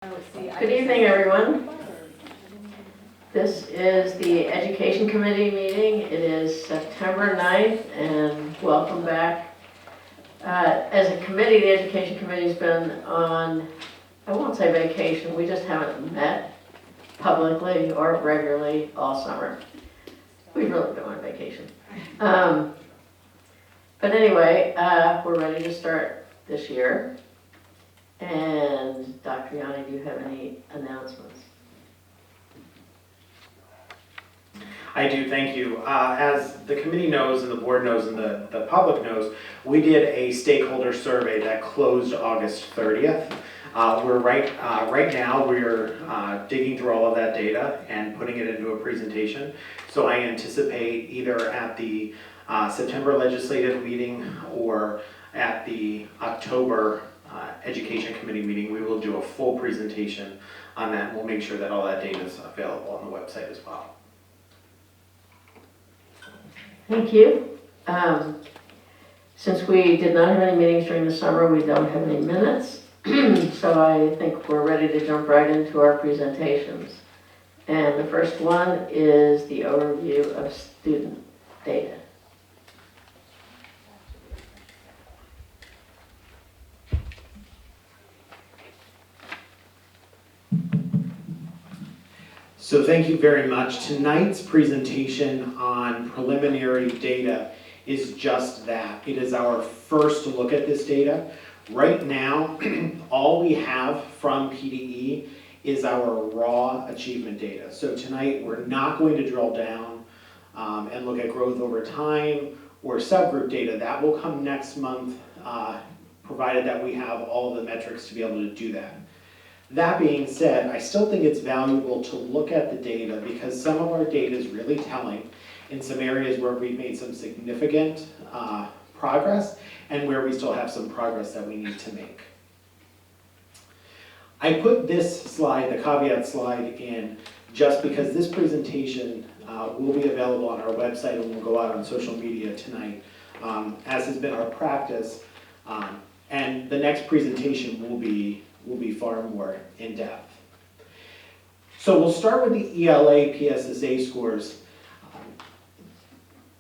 Good evening, everyone. This is the Education Committee meeting. It is September 9th, and welcome back. As a committee, the Education Committee's been on, I won't say vacation, we just haven't met publicly or regularly all summer. We've really been on vacation. But anyway, we're ready to start this year. And Dr. Yanni, do you have any announcements? I do, thank you. As the committee knows and the board knows and the public knows, we did a stakeholder survey that closed August 30th. We're right now, we're digging through all of that data and putting it into a presentation. So I anticipate either at the September legislative meeting or at the October Education Committee meeting, we will do a full presentation on that. We'll make sure that all that data is available on the website as well. Thank you. Since we did not have any meetings during the summer, we don't have any minutes. So I think we're ready to jump right into our presentations. And the first one is the overview of student data. So thank you very much. Tonight's presentation on preliminary data is just that. It is our first look at this data. Right now, all we have from PDE is our raw achievement data. So tonight, we're not going to drill down and look at growth over time or subgroup data. That will come next month, provided that we have all of the metrics to be able to do that. That being said, I still think it's valuable to look at the data because some of our data is really telling in some areas where we've made some significant progress and where we still have some progress that we need to make. I put this slide, the caveat slide, in just because this presentation will be available on our website and will go out on social media tonight, as has been our practice. And the next presentation will be far more in-depth. So we'll start with the ELA PSSA scores.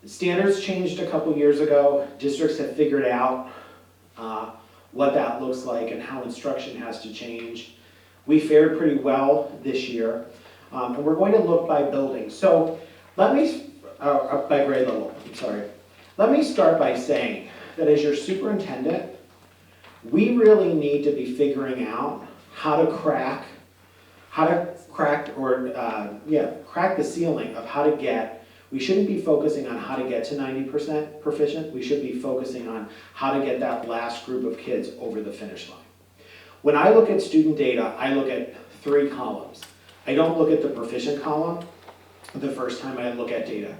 Standards changed a couple years ago. Districts have figured out what that looks like and how instruction has to change. We fared pretty well this year, and we're going to look by building. So let me, by grade level, I'm sorry. Let me start by saying that as your superintendent, we really need to be figuring out how to crack the ceiling of how to get. We shouldn't be focusing on how to get to 90% proficient. We should be focusing on how to get that last group of kids over the finish line. When I look at student data, I look at 3 columns. I don't look at the proficient column the first time I look at data.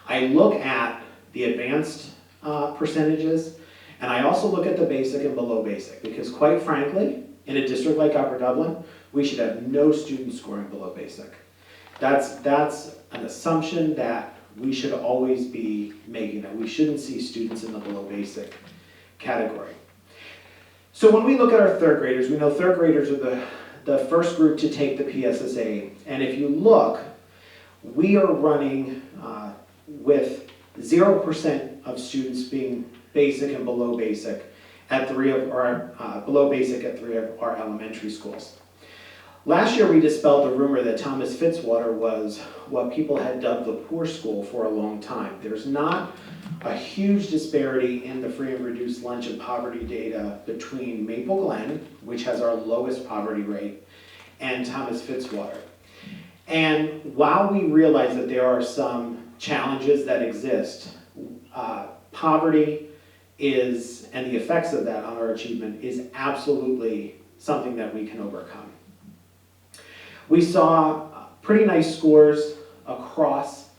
I look at the advanced percentages, and I also look at the basic and below basic, because quite frankly, in a district like Upper Dublin, we should have no students scoring below basic. That's an assumption that we should always be making, that we shouldn't see students in the below basic category. So when we look at our third graders, we know third graders are the first group to take the PSSA. And if you look, we are running with 0% of students being basic and below basic at 3 of our below basic at 3 of our elementary schools. Last year we dispelled the rumor that Thomas Fitzwater was what people had dubbed the poor school for a long time. There's not a huge disparity in the free and reduced lunch and poverty data between Maple Glen, which has our lowest poverty rate, and Thomas Fitzwater. And while we realize that there are some challenges that exist, poverty is, and the effects of that on our achievement is absolutely something that we can overcome. We saw pretty nice scores across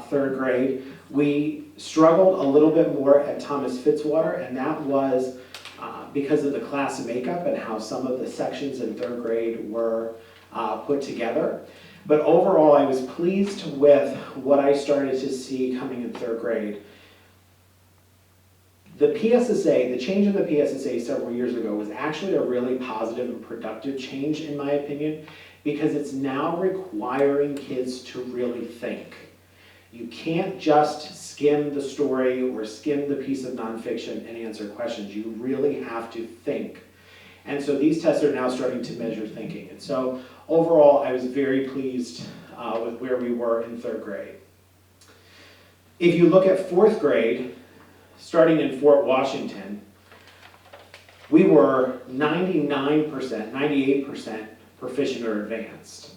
third grade. We struggled a little bit more at Thomas Fitzwater, and that was because of the class makeup and how some of the sections in third grade were put together. But overall, I was pleased with what I started to see coming in third grade. The PSSA, the change in the PSSA several years ago was actually a really positive and productive change, in my opinion, because it's now requiring kids to really think. You can't just skim the story or skim the piece of nonfiction and answer questions. You really have to think. And so these tests are now starting to measure thinking. And so overall, I was very pleased with where we were in 3rd grade. If you look at 4th grade, starting in Fort Washington, we were 99%, 98% proficient or advanced.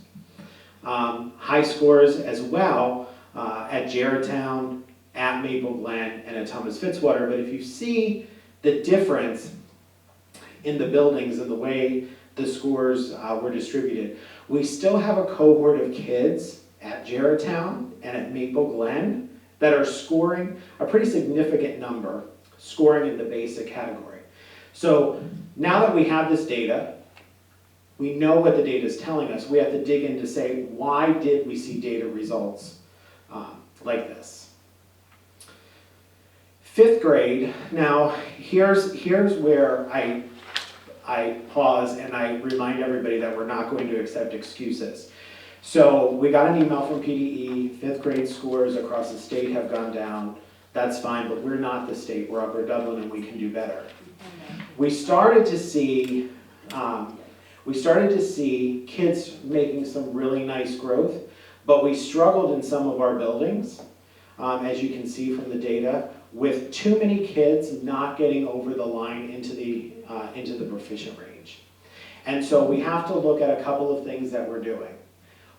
High scores as well at Jarretttown, at Maple Glen, and at Thomas Fitzwater. But if you see the difference in the buildings and the way the scores were distributed, we still have a cohort of kids at Jarretttown and at Maple Glen that are scoring a pretty significant number, scoring in the basic category. So now that we have this data, we know what the data is telling us. We have to dig in to say, why did we see data results like this? 5th grade, now here's where I pause and I remind everybody that we're not going to accept excuses. So we got an email from PDE, 5th grade scores across the state have gone down. That's fine, but we're not the state, we're Upper Dublin and we can do better. We started to see kids making some really nice growth, but we struggled in some of our buildings, as you can see from the data, with too many kids not getting over the line into the proficient range. And so we have to look at a couple of things that we're doing.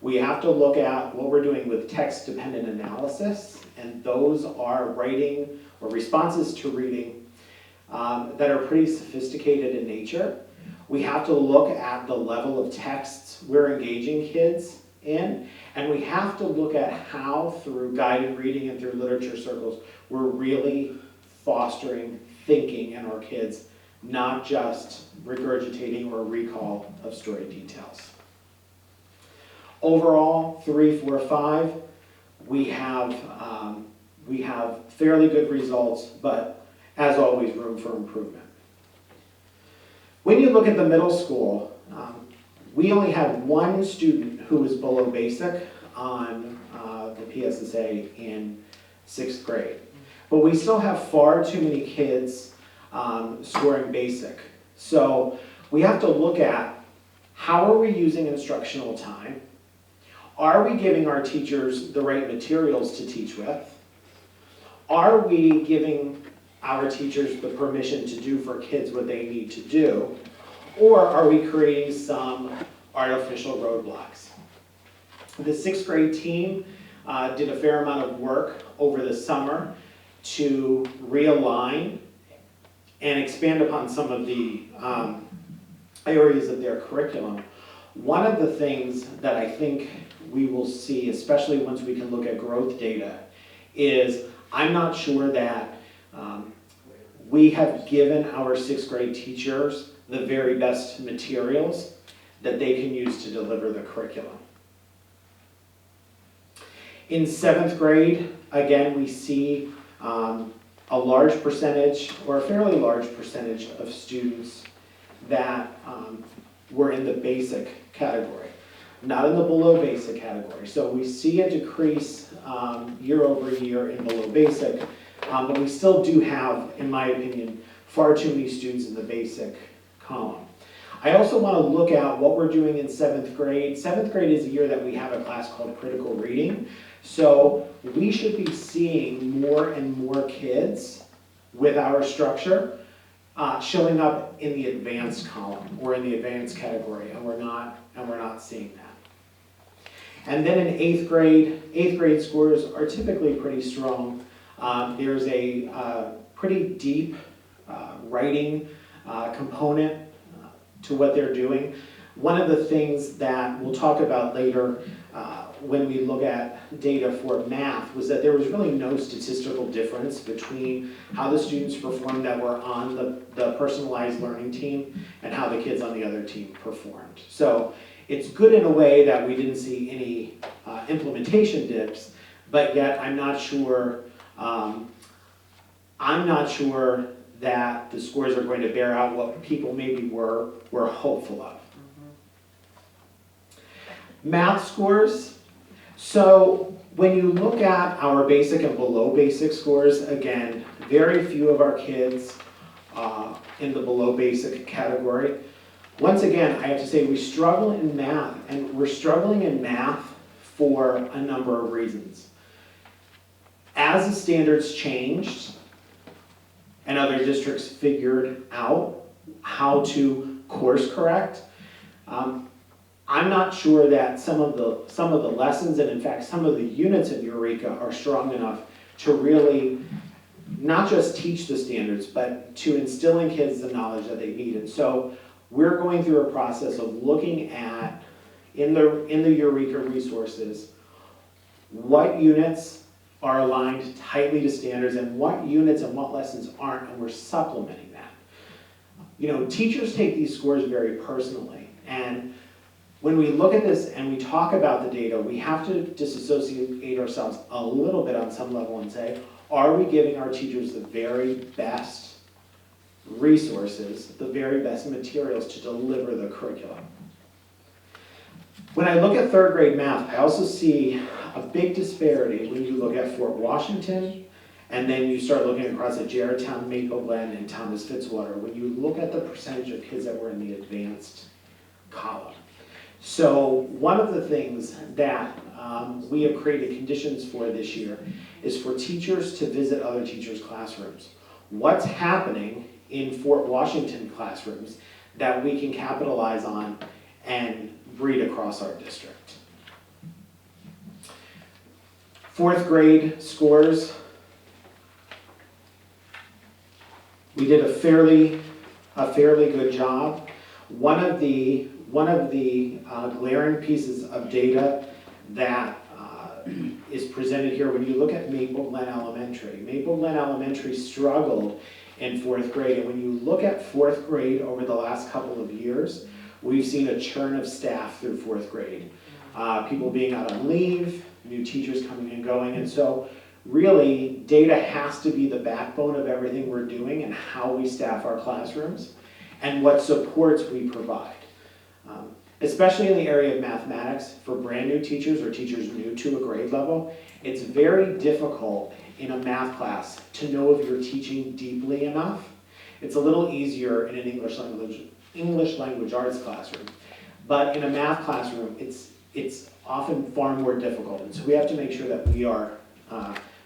We have to look at what we're doing with text-dependent analysis, and those are writing or responses to reading that are pretty sophisticated in nature. We have to look at the level of texts we're engaging kids in, and we have to look at how, through guided reading and through literature circles, we're really fostering thinking in our kids, not just regurgitating or recall of story details. Overall, 3, 4, 5, we have fairly good results, but as always, room for improvement. When you look at the middle school, we only had one student who was below basic on the PSSA in 6th grade. But we still have far too many kids scoring basic. So we have to look at how are we using instructional time? Are we giving our teachers the right materials to teach with? Are we giving our teachers the permission to do for kids what they need to do? Or are we creating some artificial roadblocks? The 6th grade team did a fair amount of work over the summer to realign and expand upon some of the areas of their curriculum. One of the things that I think we will see, especially once we can look at growth data, is I'm not sure that we have given our 6th grade teachers the very best materials that they can use to deliver the curriculum. In 7th grade, again, we see a large percentage, or a fairly large percentage of students that were in the basic category, not in the below basic category. So we see a decrease year over year in below basic, but we still do have, in my opinion, far too many students in the basic column. I also want to look at what we're doing in 7th grade. 7th grade is a year that we have a class called critical reading. So we should be seeing more and more kids with our structure showing up in the advanced column or in the advanced category, and we're not seeing that. And then in 8th grade scores are typically pretty strong. There's a pretty deep writing component to what they're doing. One of the things that we'll talk about later when we look at data for math was that there was really no statistical difference between how the students performed that were on the personalized learning team and how the kids on the other team performed. So it's good in a way that we didn't see any implementation dips, but yet I'm not sure I'm not sure that the scores are going to bear out what people maybe were hopeful of. Math scores. So when you look at our basic and below basic scores, again, very few of our kids in the below basic category. Once again, I have to say we struggle in math, and we're struggling in math for a number of reasons. As the standards changed and other districts figured out how to course correct, I'm not sure that some of the lessons, and in fact some of the units in Eureka are strong enough to really not just teach the standards, but to instill in kids the knowledge that they need. And so we're going through a process of looking at, in the Eureka resources, what units are aligned tightly to standards and what units and what lessons aren't, and we're supplementing that. You know, teachers take these scores very personally, and when we look at this and we talk about the data, we have to disassociate ourselves a little bit on some level and say, are we giving our teachers the very best resources, the very best materials to deliver the curriculum? When I look at third grade math, I also see a big disparity when you look at Fort Washington, and then you start looking across at Jarretttown, Maple Glen, and Thomas Fitzwater, when you look at the percentage of kids that were in the advanced column. So one of the things that we have created conditions for this year is for teachers to visit other teachers' classrooms. What's happening in Fort Washington classrooms that we can capitalize on and breed across our district. Fourth grade scores. We did a fairly good job. One of the glaring pieces of data that is presented here, when you look at Maple Glen Elementary struggled in fourth grade. And when you look at fourth grade over the last couple of years, we've seen a churn of staff through fourth grade. People being out on leave, new teachers coming and going. And so really, data has to be the backbone of everything we're doing and how we staff our classrooms and what supports we provide. Especially in the area of mathematics, for brand new teachers or teachers new to a grade level, it's very difficult in a math class to know if you're teaching deeply enough. It's a little easier in an English language arts classroom, but in a math classroom, it's often far more difficult. And so we have to make sure that we are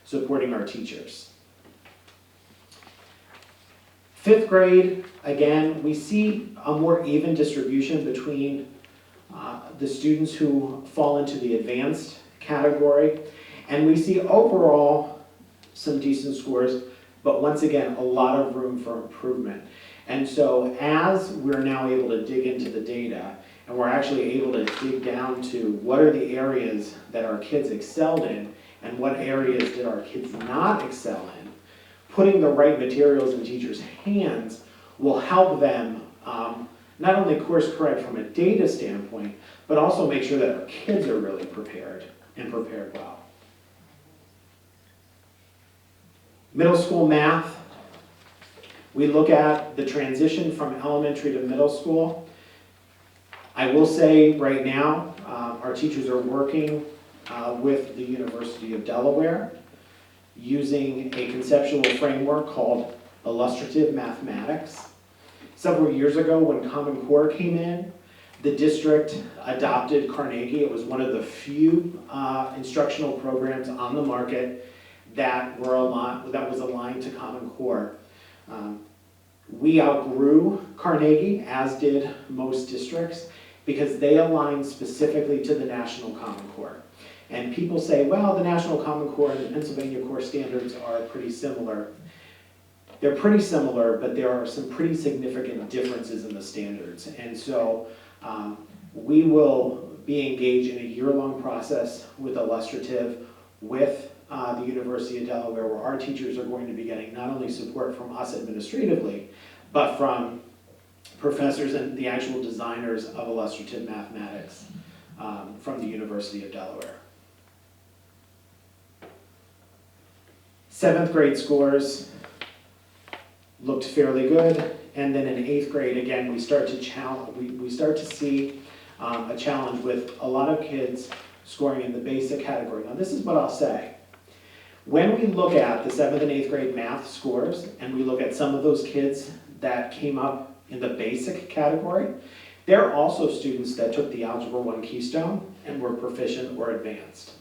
supporting our teachers. Fifth grade, again, we see a more even distribution between the students who fall into the advanced category, and we see overall some decent scores, but once again, a lot of room for improvement. And so as we're now able to dig into the data, and we're actually able to dig down to what are the areas that our kids excelled in, and what areas did our kids not excel in, putting the right materials in teachers' hands will help them not only course correct from a data standpoint, but also make sure that our kids are really prepared and prepared well. Middle school math, we look at the transition from elementary to middle school. I will say right now, our teachers are working with the University of Delaware using a conceptual framework called illustrative mathematics. Several years ago when Common Core came in, the district adopted Carnegie. It was one of the few instructional programs on the market that was aligned to Common Core. We outgrew Carnegie, as did most districts, because they aligned specifically to the National Common Core. And people say, well, the National Common Core and the Pennsylvania Core standards are pretty similar. They're pretty similar, but there are some pretty significant differences in the standards. And so we will be engaged in a year-long process with Illustrative, with the University of Delaware, where our teachers are going to be getting not only support from us administratively, but from professors and the actual designers of illustrative mathematics from the University of Delaware. 7th grade scores. looked fairly good. And then in 8th grade, again, we start to see a challenge with a lot of kids scoring in the basic category. Now, this is what I'll say. When we look at the 7th and 8th grade math scores, and we look at some of those kids that came up in the basic category, there are also students that took the Algebra 1 Keystone and were proficient or advanced.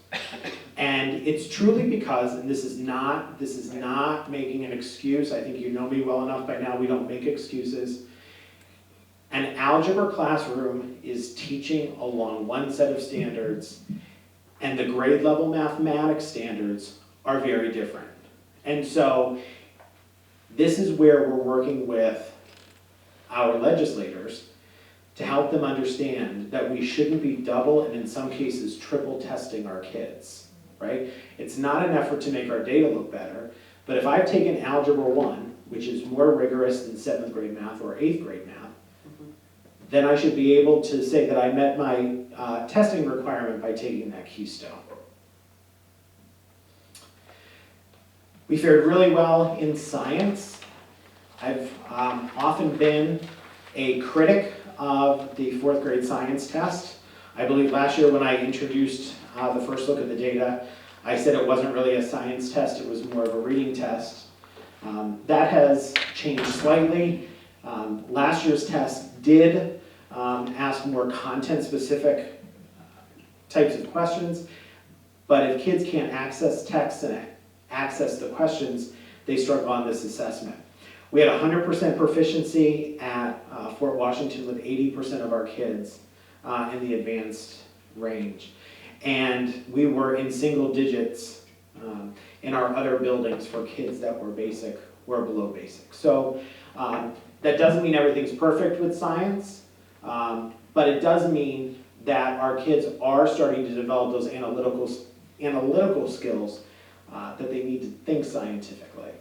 And it's truly because, and this is not making an excuse, I think you know me well enough by now, we don't make excuses. An algebra classroom is teaching along one set of standards, and the grade level mathematics standards are very different. And so this is where we're working with our legislators to help them understand that we shouldn't be double and in some cases triple testing our kids, right? It's not an effort to make our data look better, but if I've taken Algebra 1, which is more rigorous than 7th grade math or 8th grade math, then I should be able to say that I met my testing requirement by taking that Keystone. We fared really well in science. I've often been a critic of the 4th grade science test. I believe last year when I introduced the first look at the data, I said it wasn't really a science test, it was more of a reading test. That has changed slightly. Last year's test did ask more content-specific types of questions, but if kids can't access text and access the questions, they struggle on this assessment. We had 100% proficiency at Fort Washington with 80% of our kids in the advanced range. And we were in single digits in our other buildings for kids that were basic or below basic. So that doesn't mean everything's perfect with science, but it does mean that our kids are starting to develop those analytical skills that they need to think scientifically.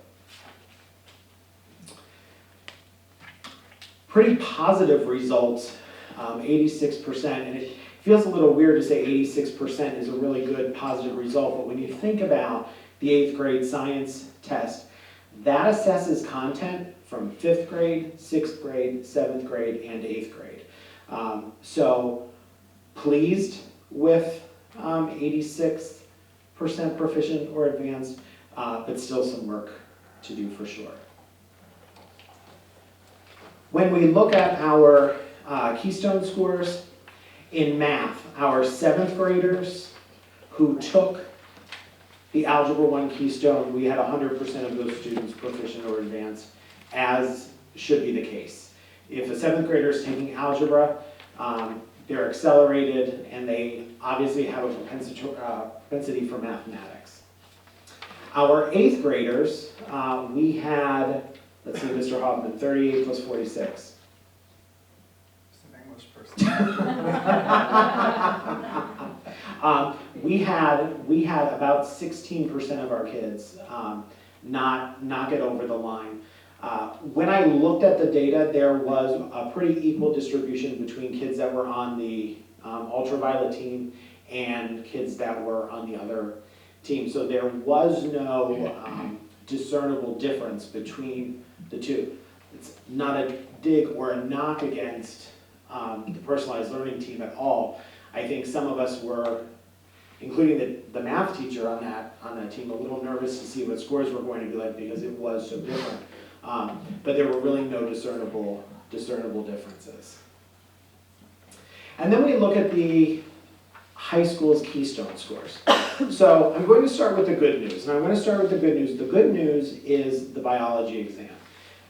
Pretty positive results, 86%, and it feels a little weird to say 86% is a really good positive result, but when you think about the 8th grade science test, that assesses content from 5th grade, 6th grade, 7th grade, and 8th grade. So pleased with 86% proficient or advanced, but still some work to do for sure. When we look at our Keystone scores in math, our 7th graders who took the Algebra 1 Keystone, we had 100% of those students proficient or advanced, as should be the case. If a 7th grader is taking algebra, they're accelerated and they obviously have a propensity for mathematics. Our 8th graders, we had, let's see, Mr. Hoffman, 38 plus 46. An English person. We had about 16% of our kids not get over the line. When I looked at the data, there was a pretty equal distribution between kids that were on the ultraviolet team and kids that were on the other team. So there was no discernible difference between the two. It's not a dig or a knock against the personalized learning team at all. I think some of us were, including the math teacher on that team, a little nervous to see what scores were going to be like because it was so different. But there were really no discernible differences. And then we look at the high school's Keystone scores. So I'm going to start with the good news. And I'm going to start with the good news. The good news is the biology exam.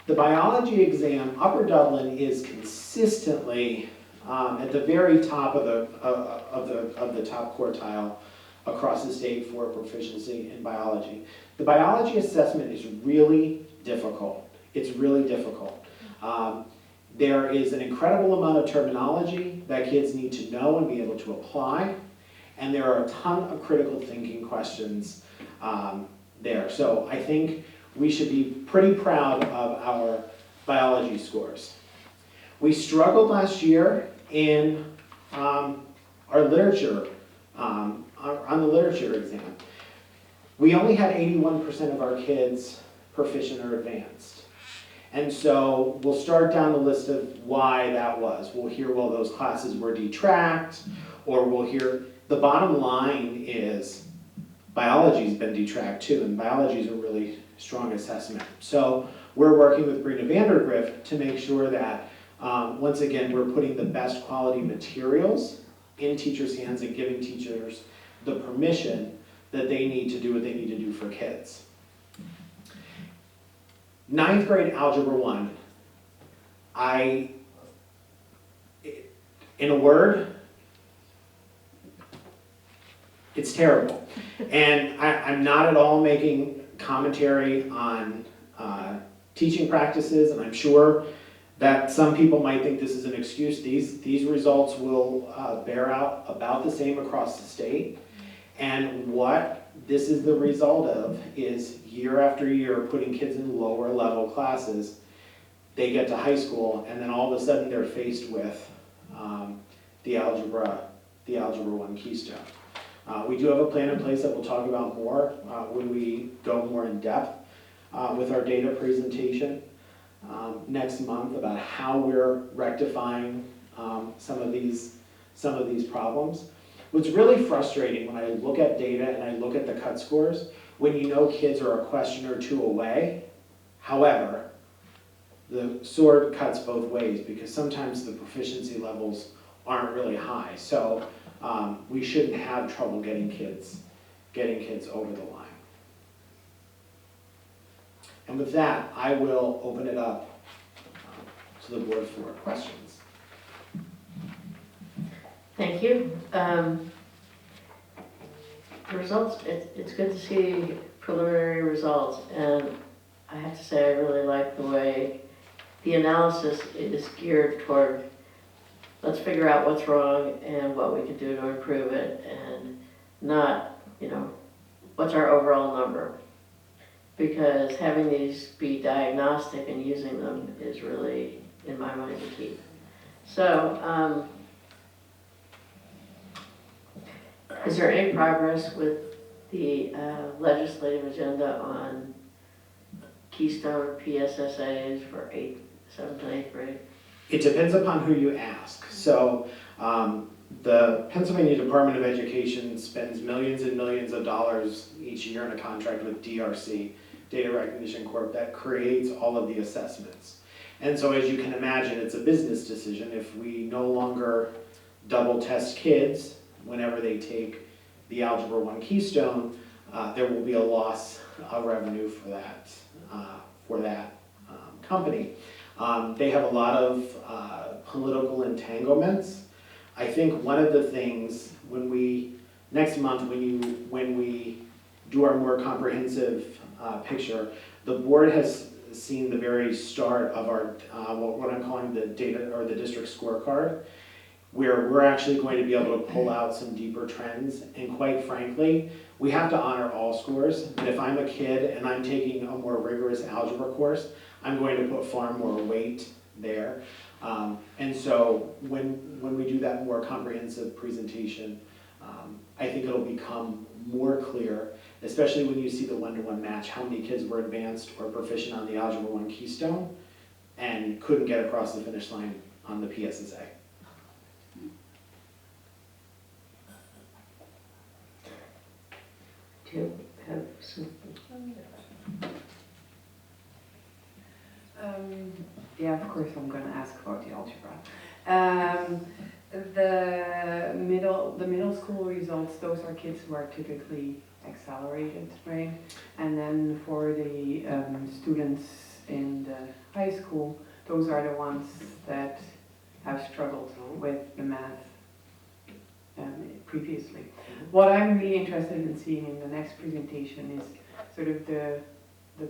The biology exam, Upper Dublin is consistently at the very top of the top quartile across the state for proficiency in biology. The biology assessment is really difficult. It's really difficult. There is an incredible amount of terminology that kids need to know and be able to apply, and there are a ton of critical thinking questions there. So I think we should be pretty proud of our biology scores. We struggled last year in our literature, on the literature exam. We only had 81% of our kids proficient or advanced. And so we'll start down the list of why that was. We'll hear, well, those classes were detract, or we'll hear, the bottom line is biology's been detract too, and biology is a really strong assessment. So we're working with Brina Vandergrift to make sure that, once again, we're putting the best quality materials in teachers' hands and giving teachers the permission that they need to do what they need to do for kids. 9th grade Algebra 1, in a word, it's terrible. And I'm not at all making commentary on teaching practices, and I'm sure that some people might think this is an excuse. These results will bear out about the same across the state. And what this is the result of is year after year putting kids in lower level classes. They get to high school and then all of a sudden they're faced with the Algebra 1 Keystone. We do have a plan in place that we'll talk about more when we go more in depth with our data presentation next month about how we're rectifying some of these problems. What's really frustrating when I look at data and I look at the cut scores, when you know kids are a question or two away, however, the sword cuts both ways because sometimes the proficiency levels aren't really high. So we shouldn't have trouble getting kids over the line. And with that, I will open it up to the board for questions. Thank you. The results, it's good to see preliminary results, and I have to say I really like the way the analysis is geared toward, let's figure out what's wrong and what we can do to improve it, and not, what's our overall number. Because having these be diagnostic and using them is really, in my mind, the key. So, is there any progress with the legislative agenda on Keystone PSSAs for 7th and 8th grade? It depends upon who you ask. So the Pennsylvania Department of Education spends millions and millions of dollars each year in a contract with DRC, Data Recognition Corp, that creates all of the assessments. And so as you can imagine, it's a business decision. If we no longer double test kids whenever they take the Algebra 1 Keystone, there will be a loss of revenue for that company. They have a lot of political entanglements. I think one of the things next month when we do our more comprehensive picture, the board has seen the very start of our what I'm calling the data or the district scorecard, where we're actually going to be able to pull out some deeper trends. And quite frankly, we have to honor all scores. But if I'm a kid and I'm taking a more rigorous algebra course, I'm going to put far more weight there. And so when we do that more comprehensive presentation, I think it'll become more clear, especially when you see the one-to-one match, how many kids were advanced or proficient on the Algebra 1 Keystone and couldn't get across the finish line on the PSSA. Do you have some? Yeah, of course I'm going to ask about the algebra. The middle school results, those are kids who are typically accelerated, right? And then for the students in the high school, those are the ones that have struggled with the math previously. What I'm really interested in seeing in the next presentation is sort of the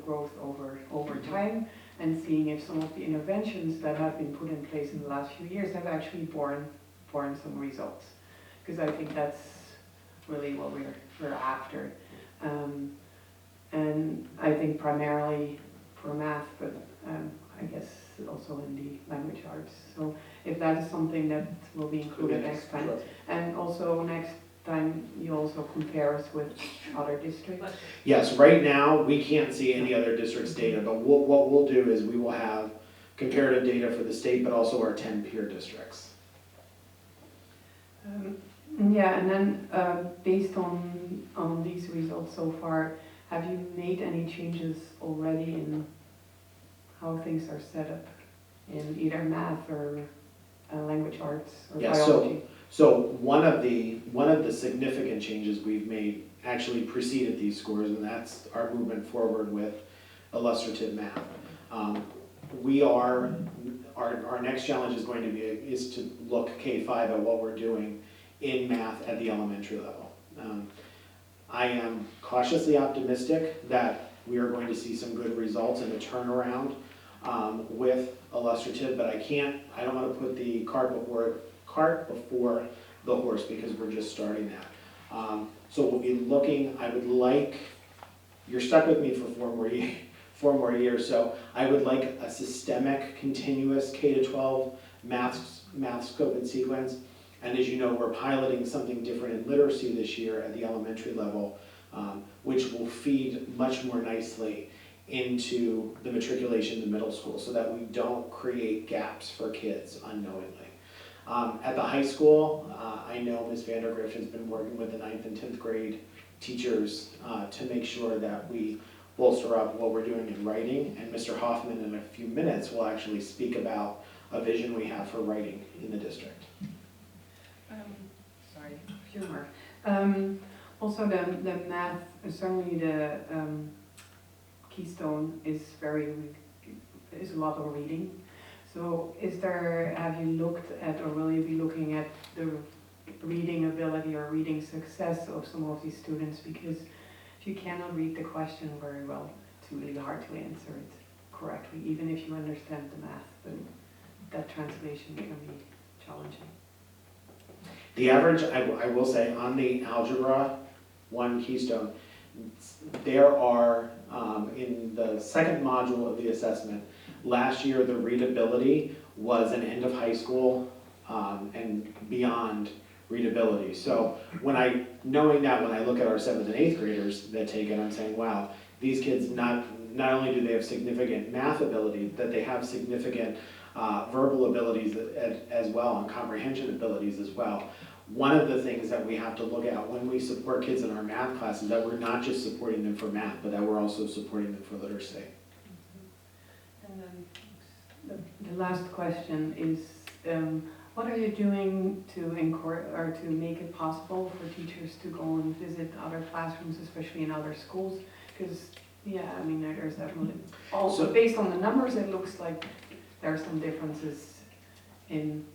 growth over time, and seeing if some of the interventions that have been put in place in the last few years have actually borne some results. Because I think that's really what we're after. And I think primarily for math, but I guess also in the language arts. So if that is something that will be included next time. And also next time you also compare us with other districts? Yes, right now, we can't see any other district's data, but what we'll do is we will have comparative data for the state, but also our 10 peer districts. Yeah, and then based on these results so far, have you made any changes already in how things are set up in either math or language arts or Yeah, biology? So one of the significant changes we've made actually preceded these scores, and that's our movement forward with illustrative math. Our next challenge is to look K-5 at what we're doing in math at the elementary level. I am cautiously optimistic that we are going to see some good results and a turnaround with illustrative, but I don't want to put the cart before the horse because we're just starting that. So we'll be looking, you're stuck with me for 4 more years, so I would like a systemic, continuous K-12 math scope and sequence. And as you know, we're piloting something different in literacy this year at the elementary level, which will feed much more nicely into the matriculation in middle school so that we don't create gaps for kids unknowingly. At the high school, I know Ms. Vandergrift has been working with the 9th and 10th grade teachers to make sure that we bolster up what we're doing in writing, and Mr. Hoffman in a few minutes will actually speak about a vision we have for writing in the district. Sorry, a few more. Also the math, certainly the Keystone is a lot of reading. So have you looked at, or will you be looking at the reading ability or reading success of some of these students? Because if you cannot read the question very well, it's really hard to answer it correctly, even if you understand the math, but that translation can be challenging. The average, I will say, on the Algebra 1 Keystone, there are, in the second module of the assessment, last year the readability was an end of high school and beyond readability. So knowing that when I look at our 7th and 8th graders that take it, I'm saying, wow, these kids not only do they have significant math ability, that they have significant verbal abilities as well, and comprehension abilities as well. One of the things that we have to look at when we support kids in our math classes is that we're not just supporting them for math, but that we're also supporting them for literacy. And then the last question is, what are you doing to encourage or to make it possible for teachers to go and visit other classrooms, especially in other schools? Because there's definitely also based on the numbers, it looks like there are some differences in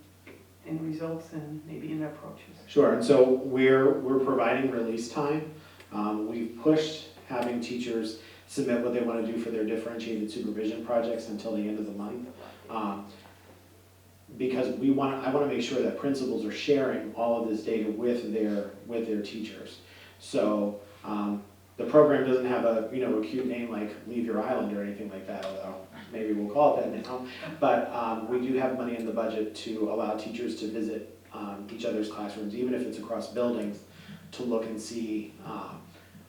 results and maybe in approaches. Sure, and so we're providing release time. We've pushed having teachers submit what they want to do for their differentiated supervision projects until the end of the month. Because I want to make sure that principals are sharing all of this data with their teachers. So the program doesn't have a cute name like Leave Your Island or anything like that, although maybe we'll call it that now. But we do have money in the budget to allow teachers to visit each other's classrooms, even if it's across buildings, to look and see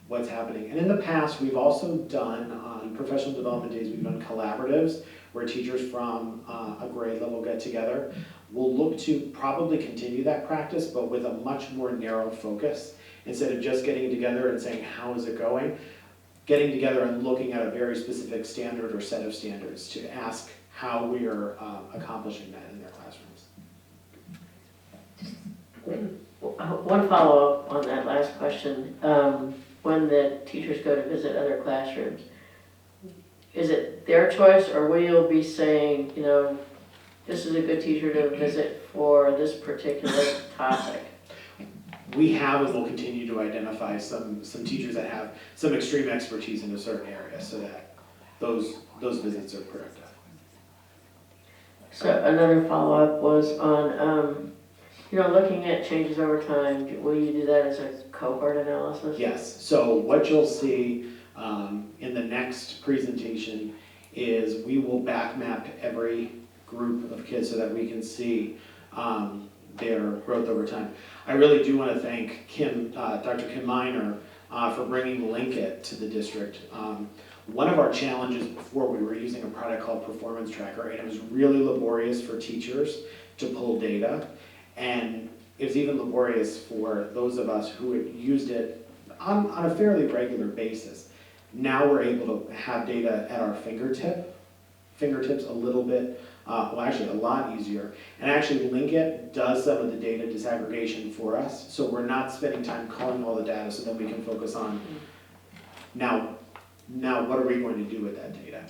what's happening. And in the past, we've also done, on professional development days, we've done collaboratives where teachers from a grade level get together. We'll look to probably continue that practice, but with a much more narrow focus. Instead of just getting together and saying, how is it going? Getting together and looking at a very specific standard or set of standards to ask how we are accomplishing that in their classrooms. One follow-up on that last question. When the teachers go to visit other classrooms, is it their choice, or will you be saying, this is a good teacher to visit for this particular topic? We have and will continue to identify some teachers that have some extreme expertise in a certain area so that those visits are productive. So another follow-up was on, looking at changes over time. Will you do that as a cohort analysis? Yes, so what you'll see in the next presentation is we will back map every group of kids so that we can see their growth over time. I really do want to thank Dr. Kim Miner, for bringing Linkit to the district. One of our challenges before, we were using a product called Performance Tracker, and it was really laborious for teachers to pull data. And it was even laborious for those of us who had used it on a fairly regular basis. Now we're able to have data at our fingertips a little bit, well, actually a lot easier. And actually Linkit does some of the data disaggregation for us, so we're not spending time calling all the data, so then we can focus on now what are we going to do with that data?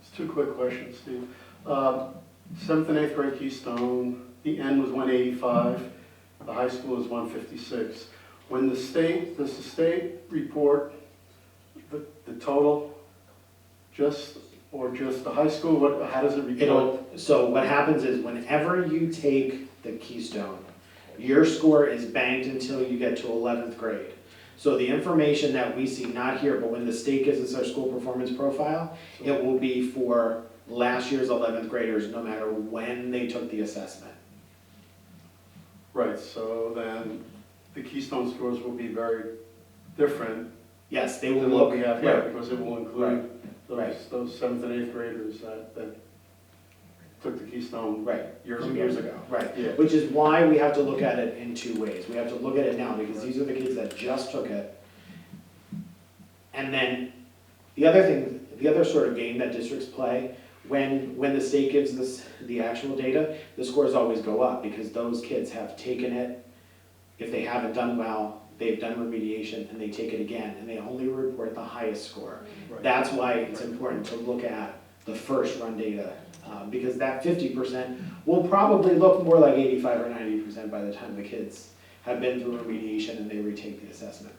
Just two quick questions, Steve. 7th and 8th grade Keystone, the N was 185, the high school is 156. When does the state report the total, just the high school? How does it report? So what happens is whenever you take the Keystone, your score is banked until you get to 11th grade. So the information that we see, not here, but when the state gives us our school performance profile, it will be for last year's 11th graders, no matter when they took the assessment. Right, so then the Keystone scores will be very different Yes, they will than what look, we have yeah, here, because it will include Right. those 7th and 8th graders that took the Keystone right, years from ago. years ago, right. Yeah. Which is why we have to look at it in two ways. We have to look at it now, because these are the kids that just took it. And then the other sort of game that districts play, when the state gives us the actual data, the scores always go up, because those kids have taken it. If they haven't done well, they've done remediation, and they take it again, and they only report the highest score. Right. That's why it's important to look at the first run data, because that 50% will probably look more like 85 or 90% by the time the kids have been through remediation and they retake the assessment.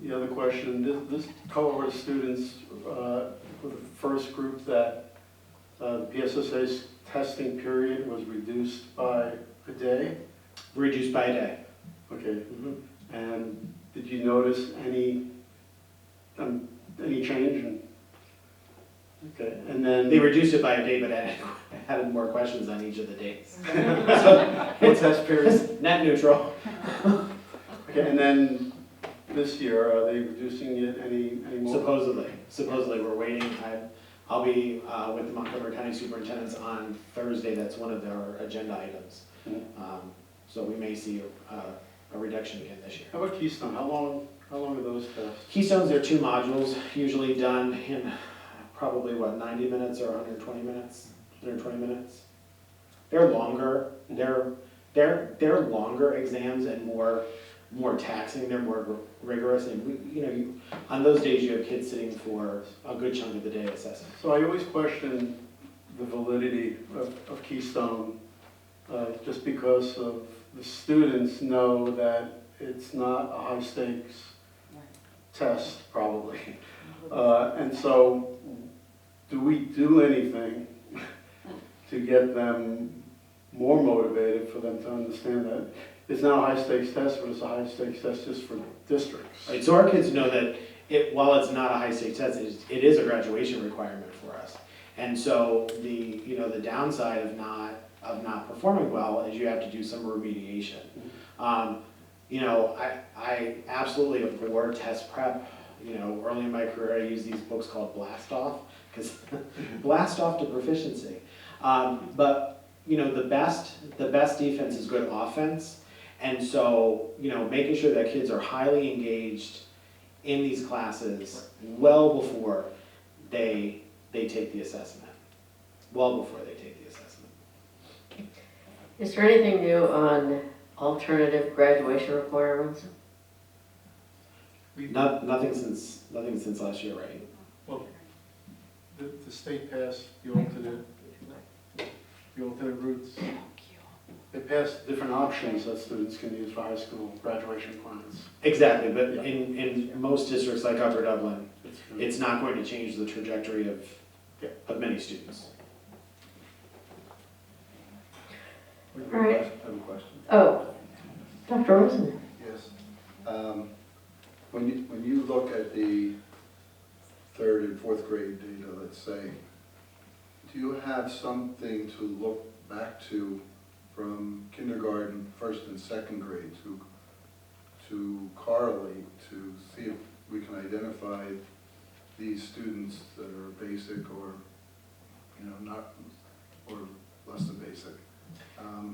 The other question, this cohort of students were the first group that the PSSA's testing period was reduced by a day? Reduced by a day. Okay, and did you notice any change? Okay, and then... They reduced it by a day, but added more questions on each of the days. Full test periods? Net neutral. Okay, and then this year, are they reducing it any more? Supposedly, we're waiting. I'll be with the Montgomery County Superintendents on Thursday. That's one of their agenda items. So we may see a reduction again this year. How about Keystone? How long are those tests? Keystones are 2 modules, usually done in probably, 90 minutes or 120 minutes? 120 minutes. They're longer. They're longer exams and more taxing. They're more rigorous. And on those days, you have kids sitting for a good chunk of the day assessing. So I always question the validity of Keystone, just because of the students know that it's not a high stakes test, probably. And so, do we do anything to get them more motivated, for them to understand that it's not a high stakes test, but it's a high stakes test just for districts? Right, so our kids know that while it's not a high stakes test, it is a graduation requirement for us. And so the downside of not performing well is you have to do some remediation. I absolutely abhor test prep. Early in my career, I used these books called Blast Off, because blast off to proficiency. But the best defense is good offense. And so, making sure that kids are highly engaged in these classes well before they take the assessment. Well before they take the assessment. Is there anything new on alternative graduation requirements? Nothing since last year, right? Well, the state passed the alternate routes. They passed different options that students can use for high school graduation plans. Exactly, but in most districts like Upper Dublin, it's not going to change the trajectory of many students. All right. I have a question. Oh, Dr. Rosen. Yes. When you look at the 3rd and 4th grade data, let's say, Do you have something to look back to from kindergarten, first and second grade to correlate, to see if we can identify these students that are basic or, you know, not, or less than basic,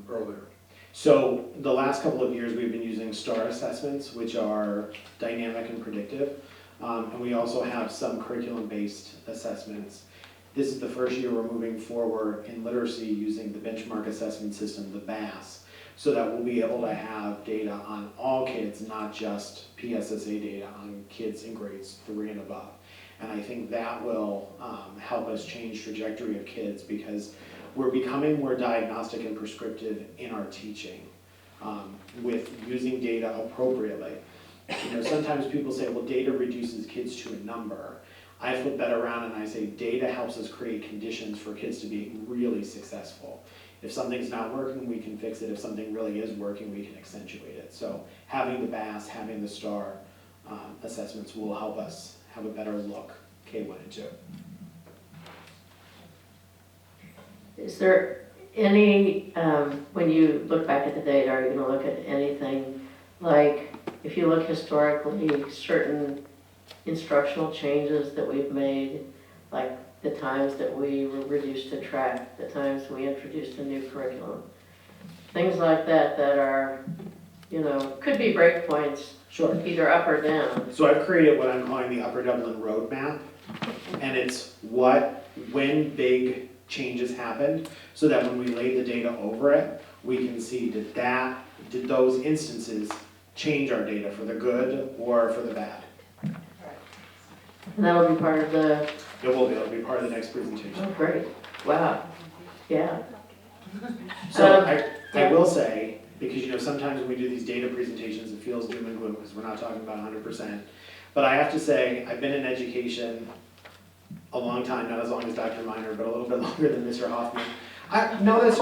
earlier? So the last couple of years, we've been using STAR assessments, which are dynamic and predictive. And we also have some curriculum-based assessments. This is the first year we're moving forward in literacy using the benchmark assessment system, the BAS, so that we'll be able to have data on all kids, not just PSSA data on kids in grades 3 and above. And I think that will help us change trajectory of kids, because we're becoming more diagnostic and prescriptive in our teaching with using data appropriately. You know, sometimes people say, well, data reduces kids to a number. I flip that around and I say data helps us create conditions for kids to be really successful. If something's not working, we can fix it. If something really is working, we can accentuate it. So having the BAS, having the STAR assessments will help us have a better look, K1 and 2. Is there any, when you look back at the data, are you going to look at anything like, if you look historically, certain instructional changes that we've made, like the times that we were reduced to track, the times we introduced a new curriculum, things like that that are, you know, could be breakpoints, Sure. either up or down. So I've created what I'm calling the Upper Dublin Roadmap, and it's when big changes happened, so that when we lay the data over it, we can see did those instances change our data for the good or for the bad. And that'll be part of the, It'll be part of the next presentation. oh, great, wow, yeah. So Um, I will say, because you know sometimes when we do these data presentations, it feels doom and gloom because we're not talking about 100%. But I have to say, I've been in education a long time, not as long as Dr. Miner, but a little bit longer than Mr. Hoffman. I'm just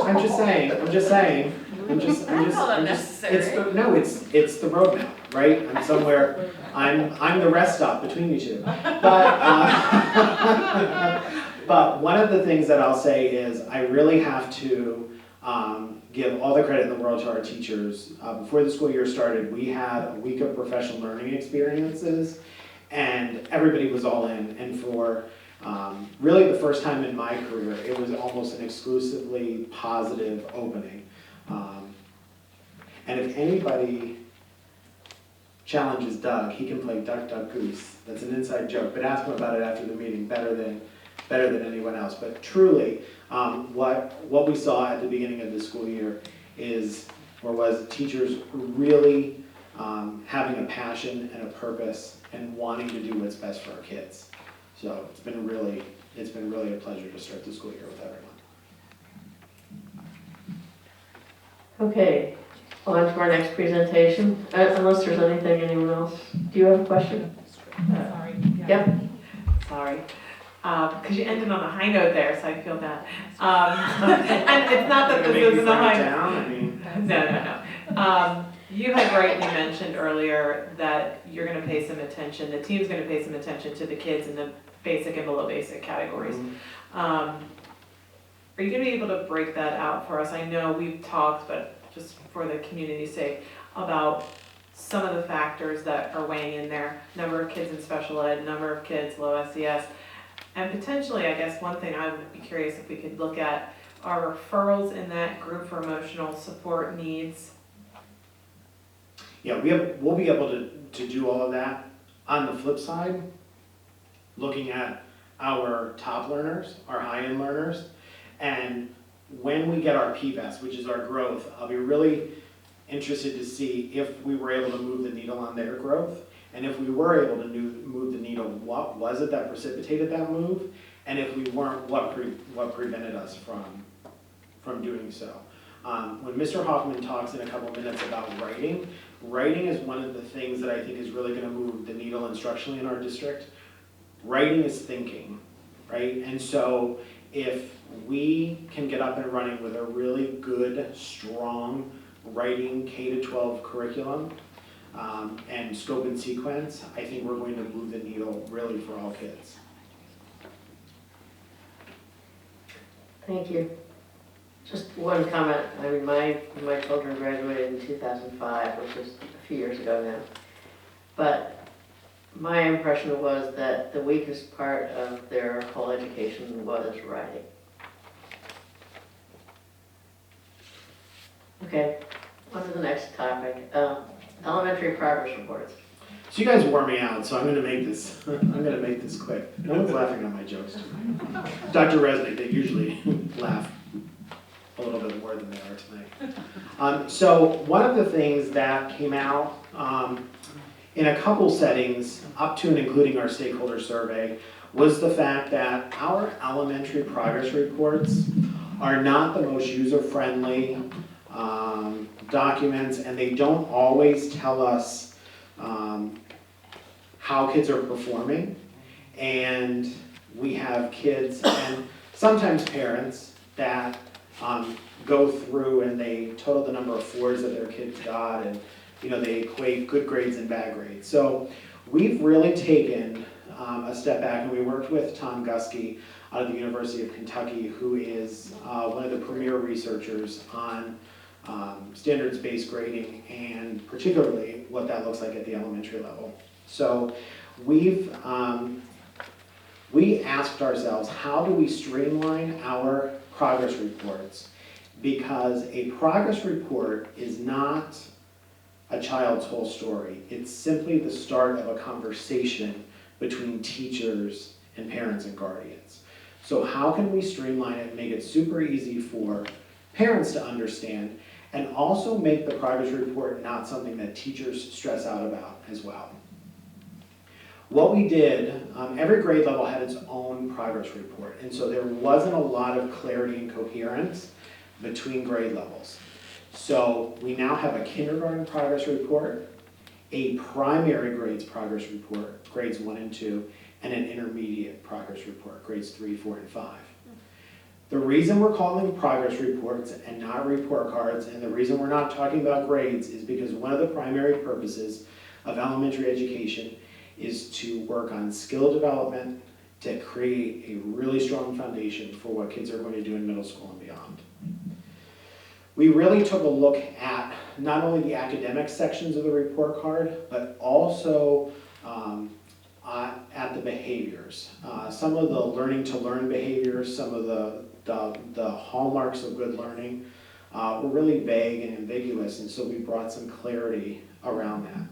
saying. It's the roadmap, right? I'm somewhere, I'm the rest stop between you two. But one of the things that I'll say is I really have to give all the credit in the world to our teachers. Before the school year started, we had a week of professional learning experiences, and everybody was all in. And for really the first time in my career, it was almost an exclusively positive opening. And if anybody challenges Doug, he can play Duck, Duck, Goose. That's an inside joke, but ask him about it after the meeting, better than anyone else. But truly, what we saw at the beginning of the school year was teachers really having a passion and a purpose and wanting to do what's best for our kids. So it's been really a pleasure to start the school year with everyone. Okay, on to our next presentation, unless there's anyone else. Do you have a question? Sorry. Yep. Sorry. Because you ended on a high note there, so I feel bad. And it's not that this isn't a high note. No. You had rightly mentioned earlier that you're going to pay some attention, the team's going to pay some attention to the kids in the basic and below basic categories. Are you going to be able to break that out for us? I know we've talked, but just for the community's sake, about some of the factors that are weighing in there, number of kids in special ed, number of kids low SES, and potentially, I guess one thing I would be curious if we could look at are referrals in that group for emotional support needs. Yeah, we'll be able to do all of that. On the flip side, looking at our top learners, our high-end learners, and when we get our PVAS, which is our growth, I'll be really interested to see if we were able to move the needle on their growth, and if we were able to move the needle, what was it that precipitated that move, and if we weren't, what prevented us from doing so. When Mr. Hoffman talks in a couple minutes about writing is one of the things that I think is really going to move the needle instructionally in our district. Writing is thinking, right? And so if we can get up and running with a really good, strong writing K-12 curriculum and scope and sequence, I think we're going to move the needle really for all kids. Thank you. Just one comment. I mean, my children graduated in 2005, which is a few years ago now. But my impression was that the weakest part of their whole education was writing. Okay, on to the next topic. Elementary progress reports. So you guys wore me out, so I'm gonna make this, quick. No one's laughing at my jokes tonight. Dr. Resnick, they usually laugh a little bit more than they are tonight. So one of the things that came out in a couple settings, up to and including our stakeholder survey, was the fact that our elementary progress reports are not the most user-friendly documents, and they don't always tell us how kids are performing. And we have kids and sometimes parents that go through and they total the number of 4s that their kids got, and they equate good grades and bad grades. So we've really taken a step back, and we worked with Tom Guskey out of the University of Kentucky, who is one of the premier researchers on standards-based grading, and particularly what that looks like at the elementary level. So we asked ourselves, how do we streamline our progress reports? Because a progress report is not a child's whole story. It's simply the start of a conversation between teachers and parents and guardians. So how can we streamline it and make it super easy for parents to understand, and also make the progress report not something that teachers stress out about as well? What we did, every grade level had its own progress report, and so there wasn't a lot of clarity and coherence between grade levels. So we now have a kindergarten progress report, a primary grades progress report, grades 1 and 2, and an intermediate progress report, grades 3, 4, and 5. The reason we're calling them progress reports and not report cards, and the reason we're not talking about grades, is because one of the primary purposes of elementary education is to work on skill development, to create a really strong foundation for what kids are going to do in middle school and beyond. We really took a look at not only the academic sections of the report card, but also at the behaviors. Some of the learning to learn behaviors, some of the hallmarks of good learning were really vague and ambiguous, and so we brought some clarity around that.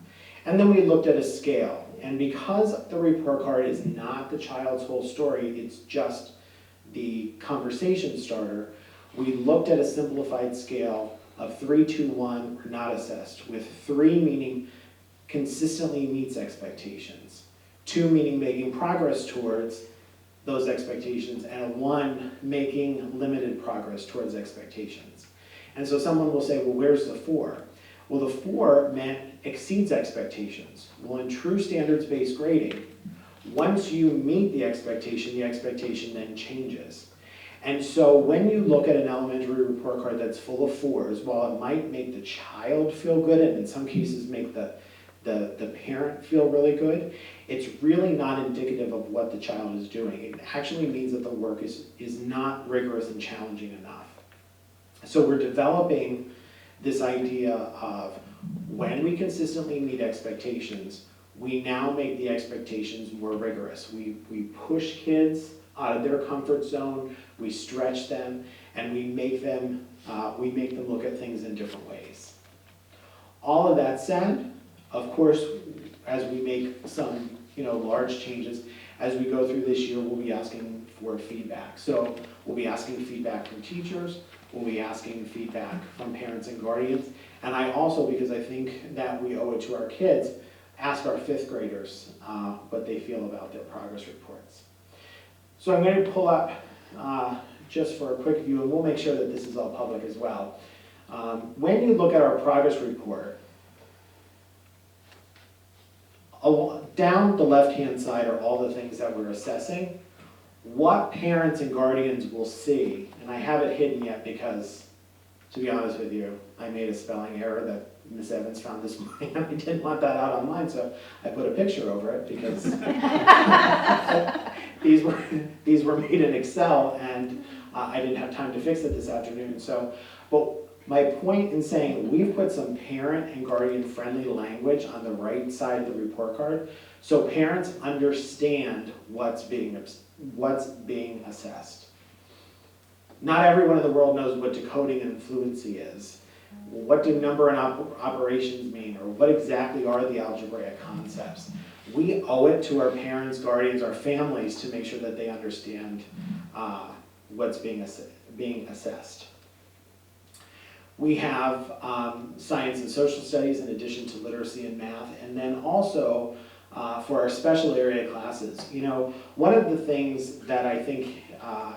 And then we looked at a scale. And because the report card is not the child's whole story, it's just the conversation starter, we looked at a simplified scale of 3, 2, 1, or not assessed, with 3 meaning consistently meets expectations, 2 meaning making progress towards those expectations, and a 1 making limited progress towards expectations. And so someone will say, well, where's the 4? Well, the 4 meant exceeds expectations. Well, in true standards-based grading, once you meet the expectation then changes. And so when you look at an elementary report card that's full of 4s, while it might make the child feel good, and in some cases make the parent feel really good, it's really not indicative of what the child is doing. It actually means that the work is not rigorous and challenging enough. So we're developing this idea of when we consistently meet expectations, we now make the expectations more rigorous. We push kids out of their comfort zone, we stretch them, and we make them look at things in different ways. All of that said, of course, as we make some large changes, as we go through this year, we'll be asking for feedback. So we'll be asking feedback from teachers, we'll be asking feedback from parents and guardians, and I also, because I think that we owe it to our kids, ask our 5th graders what they feel about their progress reports. So I'm going to pull up just for a quick view, and we'll make sure that this is all public as well. When you look at our progress report, down the left-hand side are all the things that we're assessing. What parents and guardians will see, and I have it hidden yet because, to be honest with you, I made a spelling error that Ms. Evans found this morning. I didn't want that out online, so I put a picture over it because these were made in Excel, and I didn't have time to fix it this afternoon, so, but my point in saying we've put some parent and guardian-friendly language on the right side of the report card, so parents understand what's being assessed. Not everyone in the world knows what decoding and fluency is. What do number and operations mean, or what exactly are the algebraic concepts? We owe it to our parents, guardians, our families to make sure that they understand what's being assessed. We have science and social studies in addition to literacy and math, and then also for our special area classes. You know, one of the things that I think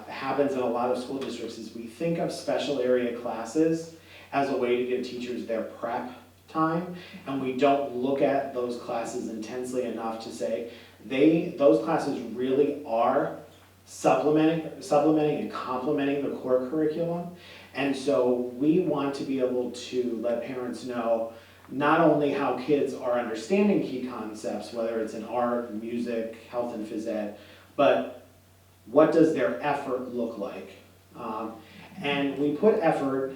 happens in a lot of school districts is we think of special area classes as a way to give teachers their prep time, and we don't look at those classes intensely enough to say those classes really are supplementing and complementing the core curriculum. And so we want to be able to let parents know not only how kids are understanding key concepts, whether it's in art, music, health and phys ed, but what does their effort look like? And we put effort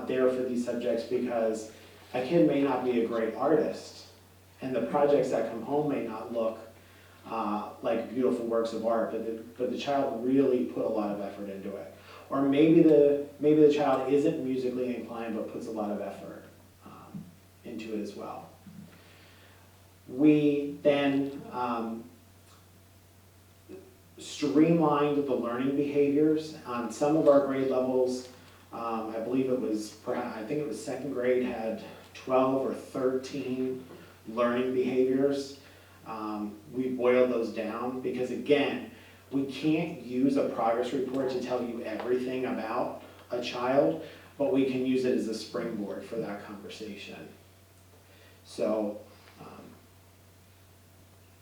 there for these subjects because a kid may not be a great artist, and the projects that come home may not look like beautiful works of art, but the child really put a lot of effort into it. Or maybe the child isn't musically inclined but puts a lot of effort into it as well. We then streamlined the learning behaviors on some of our grade levels. I believe I think it was second grade had 12 or 13 learning behaviors. We boiled those down because, again, we can't use a progress report to tell you everything about a child, but we can use it as a springboard for that conversation. So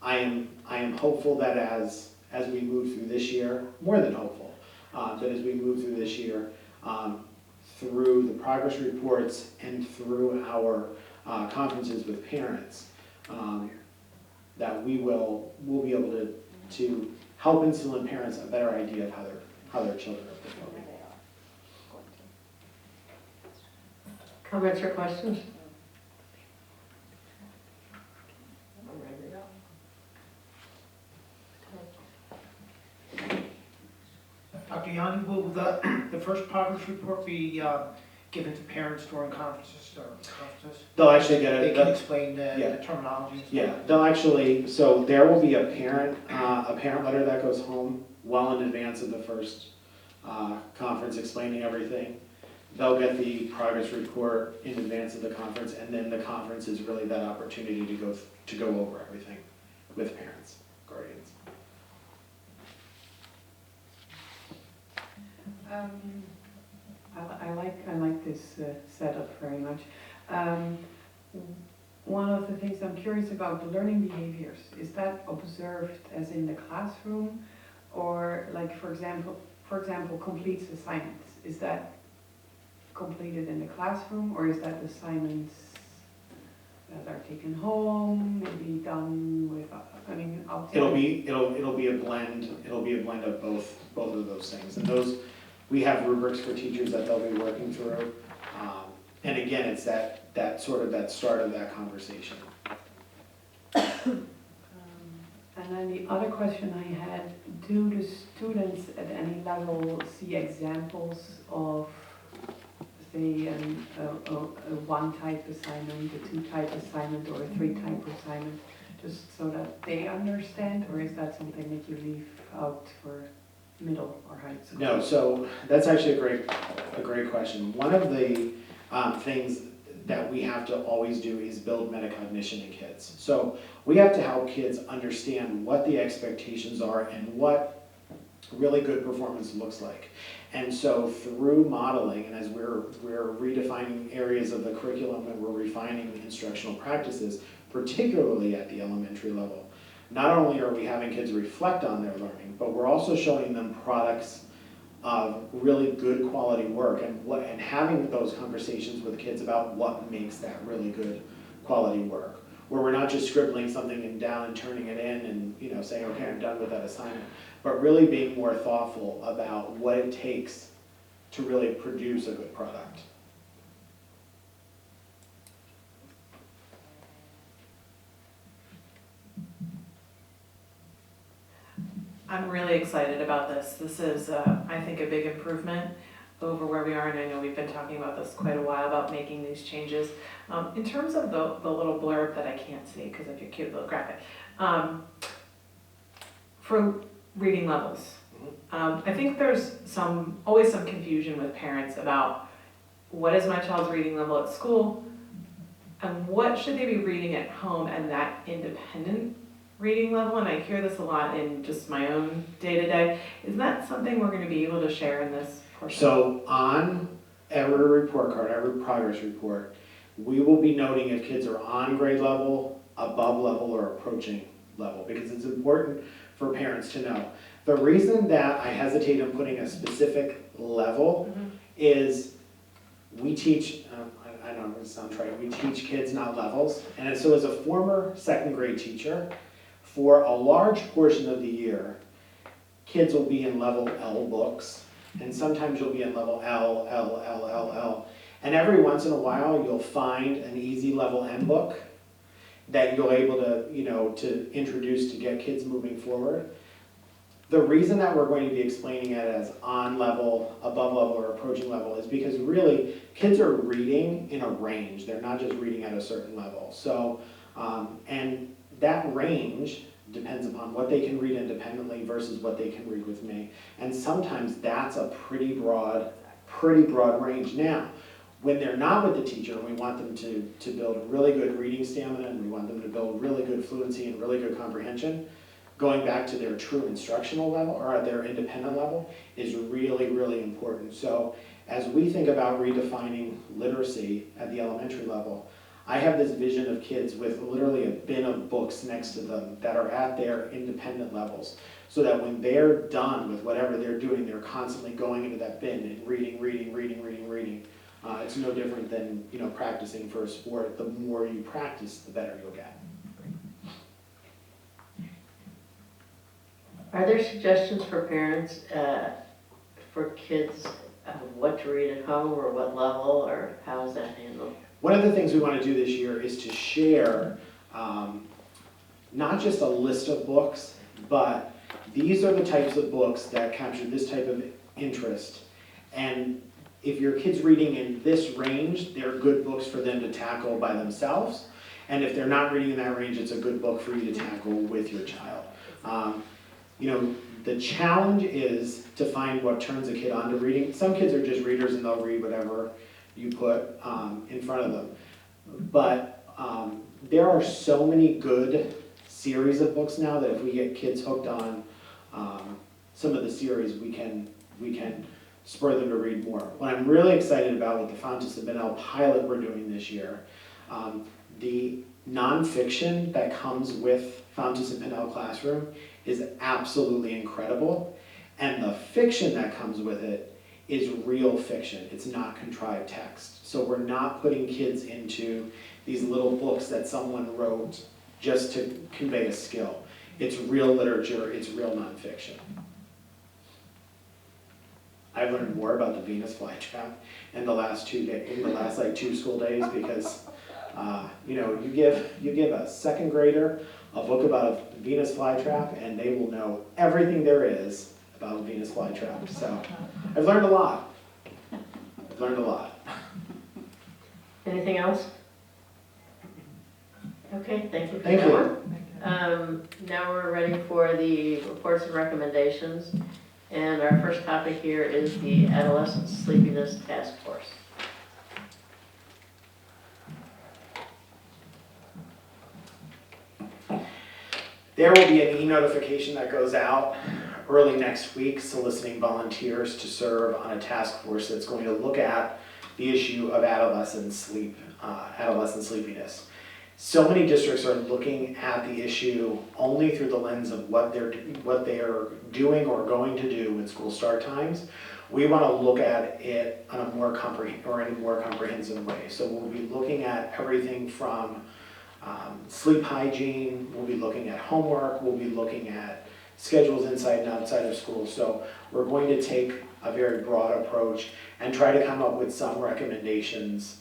I am hopeful that as we move through this year, more than hopeful, that as we move through this year, through the progress reports and through our conferences with parents, that we'll be able to help instill in parents a better idea of how their children are performing. Comments or questions? Dr. Yanni, will the first progress report be given to parents during conferences? They'll actually get They it. can explain Yeah. the terminology. and stuff? Yeah, they'll actually, so there will be a parent letter that goes home well in advance of the first conference explaining everything. They'll get the progress report in advance of the conference, and then the conference is really that opportunity to go over everything with parents, guardians. I like this setup very much. One of the things I'm curious about, the learning behaviors, is that observed as in the classroom, or like for example completes assignments? Is that completed in the classroom, or is that assignments that are taken home, maybe done with, outside? It'll be a blend of both of those things, and those, we have rubrics for teachers that they'll be working through. And again, it's that start of that conversation. And then the other question I had, do the students at any level see examples of, say, a one-type assignment, a two-type assignment, or a three-type assignment, just so that they understand, or is that something that you leave out for middle or high school? No, so that's actually a great question. One of the things that we have to always do is build metacognition in kids. So we have to help kids understand what the expectations are and what really good performance looks like. And so through modeling, and as we're redefining areas of the curriculum and we're refining instructional practices, particularly at the elementary level, not only are we having kids reflect on their learning, but we're also showing them products of really good quality work and having those conversations with kids about what makes that really good quality work. where we're not just scribbling something down and turning it in and, you know, saying, okay, I'm done with that assignment, but really being more thoughtful about what it takes to really produce a good product. I'm really excited about this. This is, I think, a big improvement over where we are, and I know we've been talking about this quite a while, about making these changes. In terms of the little blurb that I can't see because of your cute little graphic, for reading levels, I think there's always some confusion with parents about what is my child's reading level at school, and what should they be reading at home, and that independent reading level. And I hear this a lot in just my own day-to-day. Is that something we're going to be able to share in this portion? So on every report card, every progress report, we will be noting if kids are on grade level, above level, or approaching level, because it's important for parents to know. The reason that I hesitate in putting a specific level is we teach, I know it sounds right, we teach kids, not levels. And so as a former second grade teacher, for a large portion of the year, kids will be in level L books, and sometimes you'll be in level L. And every once in a while, you'll find an easy level M book that you're able to, you know, to introduce to get kids moving forward. The reason that we're going to be explaining it as on level, above level, or approaching level is because really, kids are reading in a range. They're not just reading at a certain level. So, and that range depends upon what they can read independently versus what they can read with me. And sometimes that's a pretty broad range. Now, when they're not with the teacher, we want them to build really good reading stamina, and we want them to build really good fluency and really good comprehension. Going back to their true instructional level or their independent level is really, really important. So as we think about redefining literacy at the elementary level, I have this vision of kids with literally a bin of books next to them that are at their independent levels, so that when they're done with whatever they're doing, they're constantly going into that bin and reading. It's no different than, you know, practicing for a sport. The more you practice, the better you'll get. Are there suggestions for parents, for kids, what to read at home, or what level, or how is that handled? One of the things we want to do this year is to share not just a list of books, but these are the types of books that capture this type of interest. And if your kid's reading in this range, they're good books for them to tackle by themselves. And if they're not reading in that range, it's a good book for you to tackle with your child. You know, the challenge is to find what turns a kid on to reading. Some kids are just readers and they'll read whatever you put in front of them. But there are so many good series of books now that if we get kids hooked on some of the series, we can spur them to read more. What I'm really excited about with the Fountas of Pinnell pilot we're doing this year, the nonfiction that comes with Fountas of Pinnell Classroom is absolutely incredible. And the fiction that comes with it is real fiction. It's not contrived text. So we're not putting kids into these little books that someone wrote just to convey a skill. It's real literature, it's real nonfiction. I've learned more about the Venus flytrap in the last 2 days, in the last like 2 school days, because you know, you give a second grader a book about a Venus flytrap and they will know everything there is about Venus flytrap. So I've learned a lot. Anything else? Okay, thank you for Thank that you. one. Now we're ready for the reports and recommendations. And our first topic here is the Adolescent Sleepiness Task Force. There will be an e-notification that goes out early next week soliciting volunteers to serve on a task force that's going to look at the issue of adolescent sleepiness. So many districts are looking at the issue only through the lens of what they're doing or going to do with school start times. We want to look at it in a more comprehensive way. So we'll be looking at everything from sleep hygiene, we'll be looking at homework, we'll be looking at schedules inside and outside of school. So we're going to take a very broad approach and try to come up with some recommendations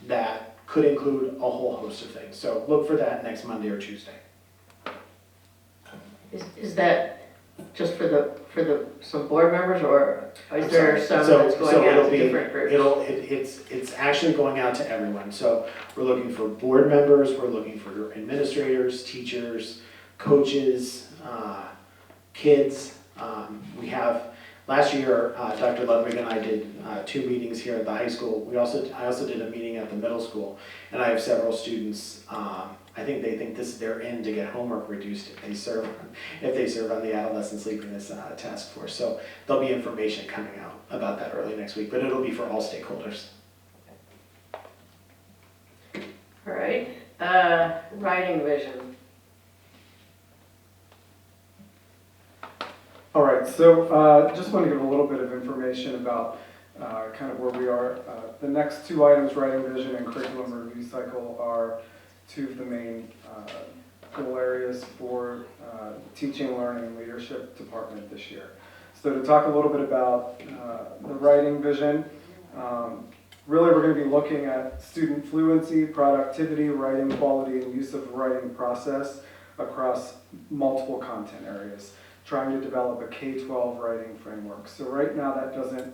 that could include a whole host of things. So look for that next Monday or Tuesday. Is that just for some board members, or is there some So- that's so going out it'll to be- different groups? It's actually going out to everyone. So we're looking for board members, we're looking for administrators, teachers, coaches, kids. We have, last year, Dr. Ludwig and I did 2 meetings here at the high school. I also did a meeting at the middle school, and I have several students, I think they think they're in to get homework reduced if they serve on the adolescent sleepiness task force. So there'll be information coming out about that early next week, but it'll be for all stakeholders. All right, writing vision. All right, so just want to give a little bit of information about kind of where we are. The next 2 items, writing vision and curriculum review cycle, are 2 of the main goal areas for teaching, learning, and leadership department this year. So to talk a little bit about the writing vision, really we're going to be looking at student fluency, productivity, writing quality, and use of writing process across multiple content areas, trying to develop a K-12 writing framework. So right now that doesn't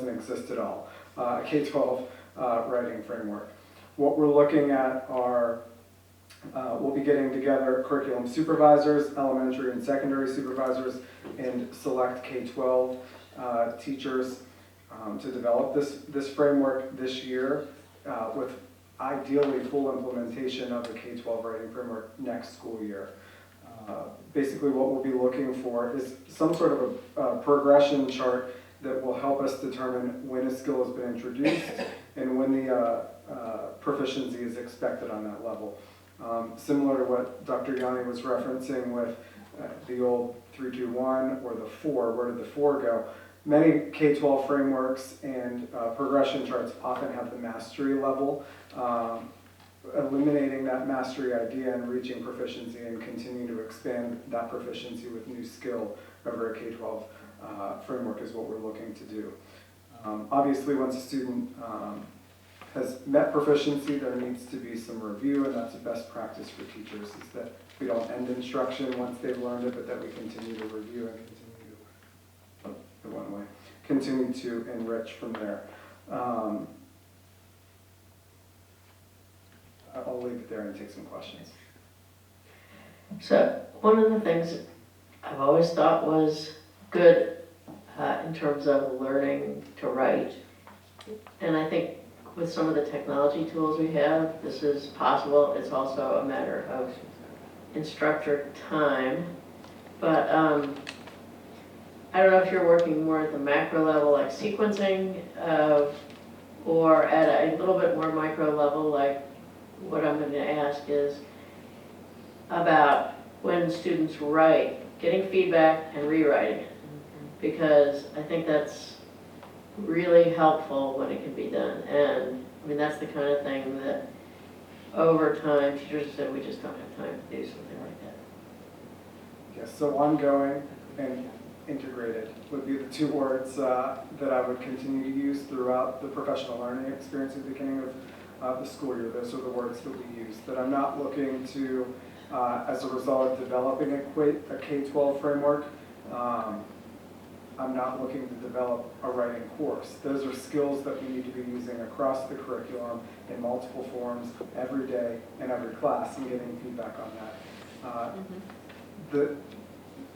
exist at all, a K-12 writing framework. What we're looking at are, we'll be getting together curriculum supervisors, elementary and secondary supervisors, and select K-12 teachers to develop this framework this year, with ideally full implementation of the K-12 writing framework next school year. Basically what we'll be looking for is some sort of a progression chart that will help us determine when a skill has been introduced and when the proficiency is expected on that level. Similar to what Dr. Yanni was referencing with the old 3-2-1 or the 4, where did the 4 go? Many K-12 frameworks and progression charts often have the mastery level, eliminating that mastery idea and reaching proficiency and continuing to expand that proficiency with new skill over a K-12 framework is what we're looking to do. Obviously, once a student has met proficiency, there needs to be some review, and that's a best practice for teachers, is that we don't end instruction once they've learned it, but that we continue to review and continue to enrich from there. I'll leave it there and take some questions. So one of the things I've always thought was good in terms of learning to write, and I think with some of the technology tools we have, this is possible. It's also a matter of instructor time. But I don't know if you're working more at the macro level, like sequencing, or at a little bit more micro level, like what I'm going to ask is about when students write, getting feedback and rewriting it. Because I think that's really helpful when it can be done. And I mean, that's the kind of thing that over time, teachers have said, we just don't have time to do something like that. Yes, so ongoing and integrated would be the 2 words that I would continue to use throughout the professional learning experience at the beginning of the school year. Those are the words that we use. That I'm not looking to, as a result of developing a K-12 framework, I'm not looking to develop a writing course. Those are skills that we need to be using across the curriculum in multiple forms every day in every class and getting feedback on that.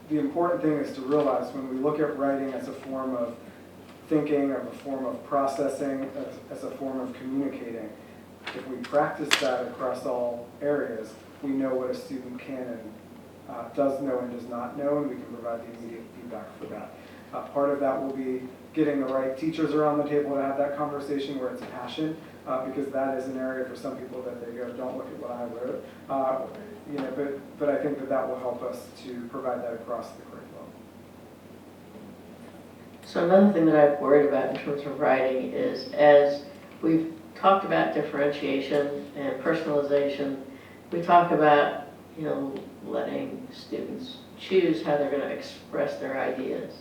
The important thing is to realize when we look at writing as a form of thinking, of a form of processing, as a form of communicating, if we practice that across all areas, we know what a student can and does know and does not know, and we can provide the immediate feedback for that. Part of that will be getting the right teachers around the table to have that conversation where it's a passion, because that is an area for some people that they go, don't look at what I wrote. But I think that will help us to provide that across the curriculum. So another thing that I've worried about in terms of writing is, as we've talked about differentiation and personalization. We talk about, letting students choose how they're going to express their ideas.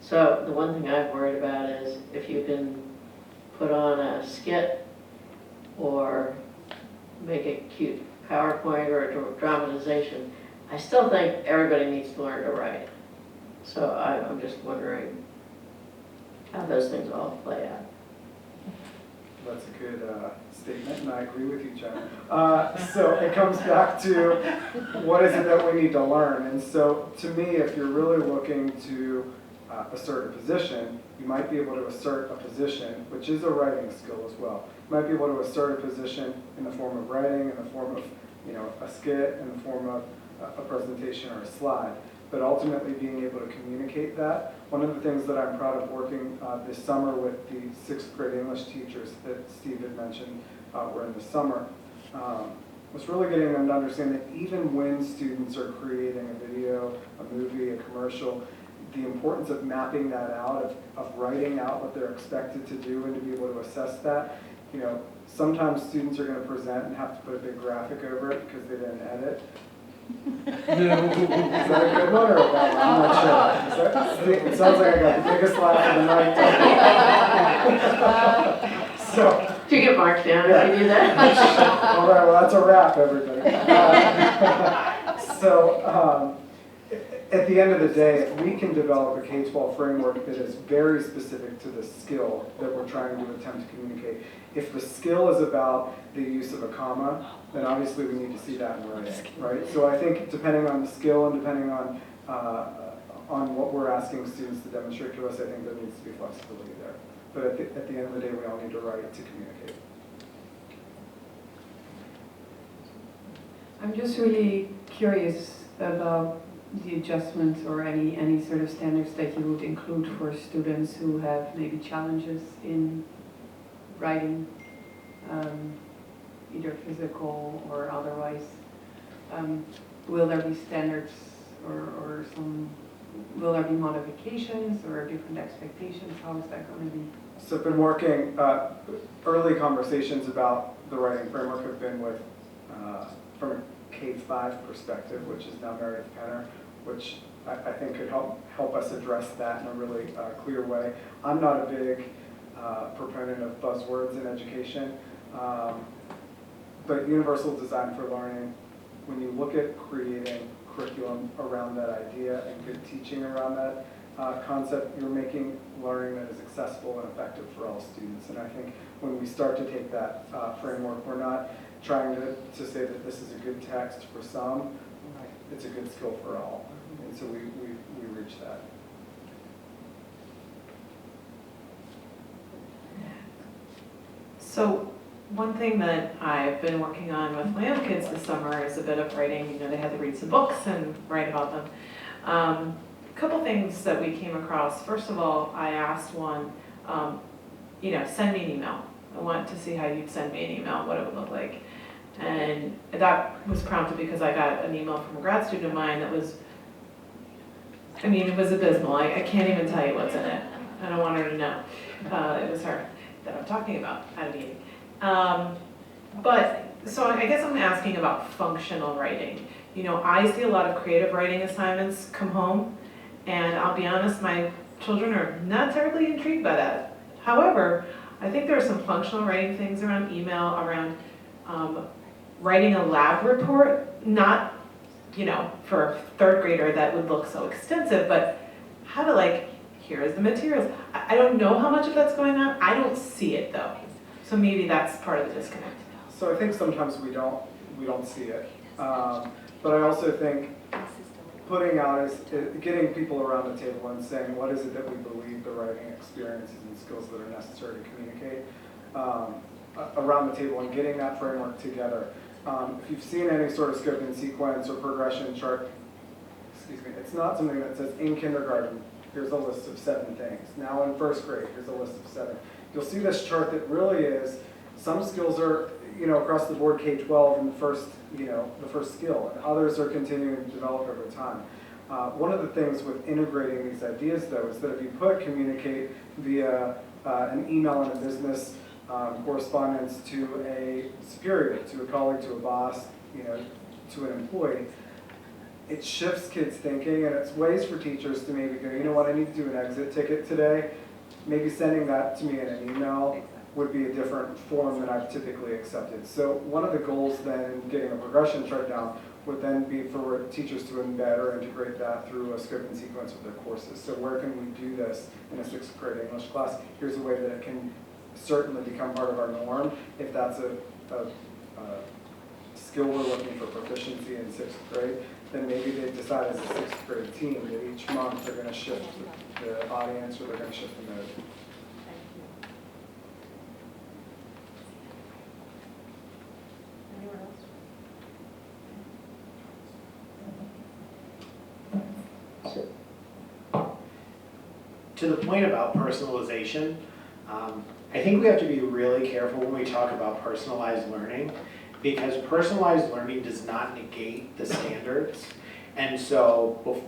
So the one thing I've worried about is if you can put on a skit or make a cute PowerPoint or a dramatization, I still think everybody needs to learn to write. So I'm just wondering how those things all play out. That's a good statement, and I agree with you, Jen. So it comes back to what is it that we need to learn? And so to me, if you're really looking to assert a position, you might be able to assert a position, which is a writing skill as well. You might be able to assert a position in the form of writing, in the form of a skit, in the form of a presentation or a slide. But ultimately being able to communicate that. One of the things that I'm proud of working this summer with the 6th grade English teachers that Steve had mentioned were in the summer, was really getting them to understand that even when students are creating a video, a movie, a commercial, the importance of mapping that out, of writing out what they're expected to do and to be able to assess that. Sometimes students are going to present and have to put a big graphic over it because they didn't edit. Is that a good one or a bad one? I'm not sure. It sounds like I got the biggest laugh of the night. So, Do you get marked down if you do that? all right, well, that's a wrap, everybody. At the end of the day, if we can develop a K-12 framework that is very specific to the skill that we're trying to attempt to communicate, if the skill is about the use of a comma, then obviously we need to see that in writing, right? So I think depending on the skill and depending on what we're asking students to demonstrate to us, I think there needs to be flexibility there. But at the end of the day, we all need to write to communicate. I'm just really curious about the adjustments or any sort of standards that you would include for students who have maybe challenges in writing, either physical or otherwise. Will there be standards or will there be modifications or different expectations? How is that going to be? So I've been working, early conversations about the writing framework have been with, from a K-5 perspective, which is now Meredith Penner, which I think could help us address that in a really clear way. I'm not a big proponent of buzzwords in education, but universal design for learning, when you look at creating curriculum around that idea and good teaching around that concept, you're making learning that is accessible and effective for all students. And I think when we start to take that framework, we're not trying to say that this is a good text for some, it's a good skill for all. And so we reach that. So one thing that I've been working on with my own kids this summer is a bit of writing. They had to read some books and write about them. A couple things that we came across. First of all, I asked one, send me an email. I want to see how you'd send me an email, what it would look like. And that was prompted because I got an email from a grad student of mine that was, it was abysmal. I can't even tell you what's in it. I don't want her to know. It was her that I'm talking about at a meeting. So I guess I'm asking about functional writing. I see a lot of creative writing assignments come home, and I'll be honest, my children are not terribly intrigued by that. However, I think there are some functional writing things around email, around writing a lab report, not, for a third grader that would look so extensive, but how to here's the materials. I don't know how much of that's going on. I don't see it though. So maybe that's part of the disconnect. So I think sometimes we don't see it. But I also think putting out is getting people around the table and saying what is it that we believe the writing experiences and skills that are necessary to communicate around the table and getting that framework together. If you've seen any sort of scope and sequence or progression chart, it's not something that says in kindergarten, here's a list of 7 things. Now in first grade, here's a list of 7. You'll see this chart that really is, some skills are, across the board K-12 in the first skill, and others are continuing to develop over time. One of the things with integrating these ideas though is that if you communicate via an email in a business correspondence to a superior, to a colleague, to a boss, to an employee, it shifts kids' thinking, and it's ways for teachers to maybe go, you know what, I need to do an exit ticket today. Maybe sending that to me in an email would be a different form than I've typically accepted. So one of the goals then in getting a progression chart down would then be for teachers to embed or integrate that through a scope and sequence of their courses. So where can we do this in a 6th grade English class? Here's a way that it can certainly become part of our norm if that's a skill we're looking for proficiency in 6th grade. Then maybe they decide as a 6th grade team that each month they're going to shift the audience or they're going to shift the mode. Anyone else? To the point about personalization, I think we have to be really careful when we talk about personalized learning, because personalized learning does not negate the standards. And so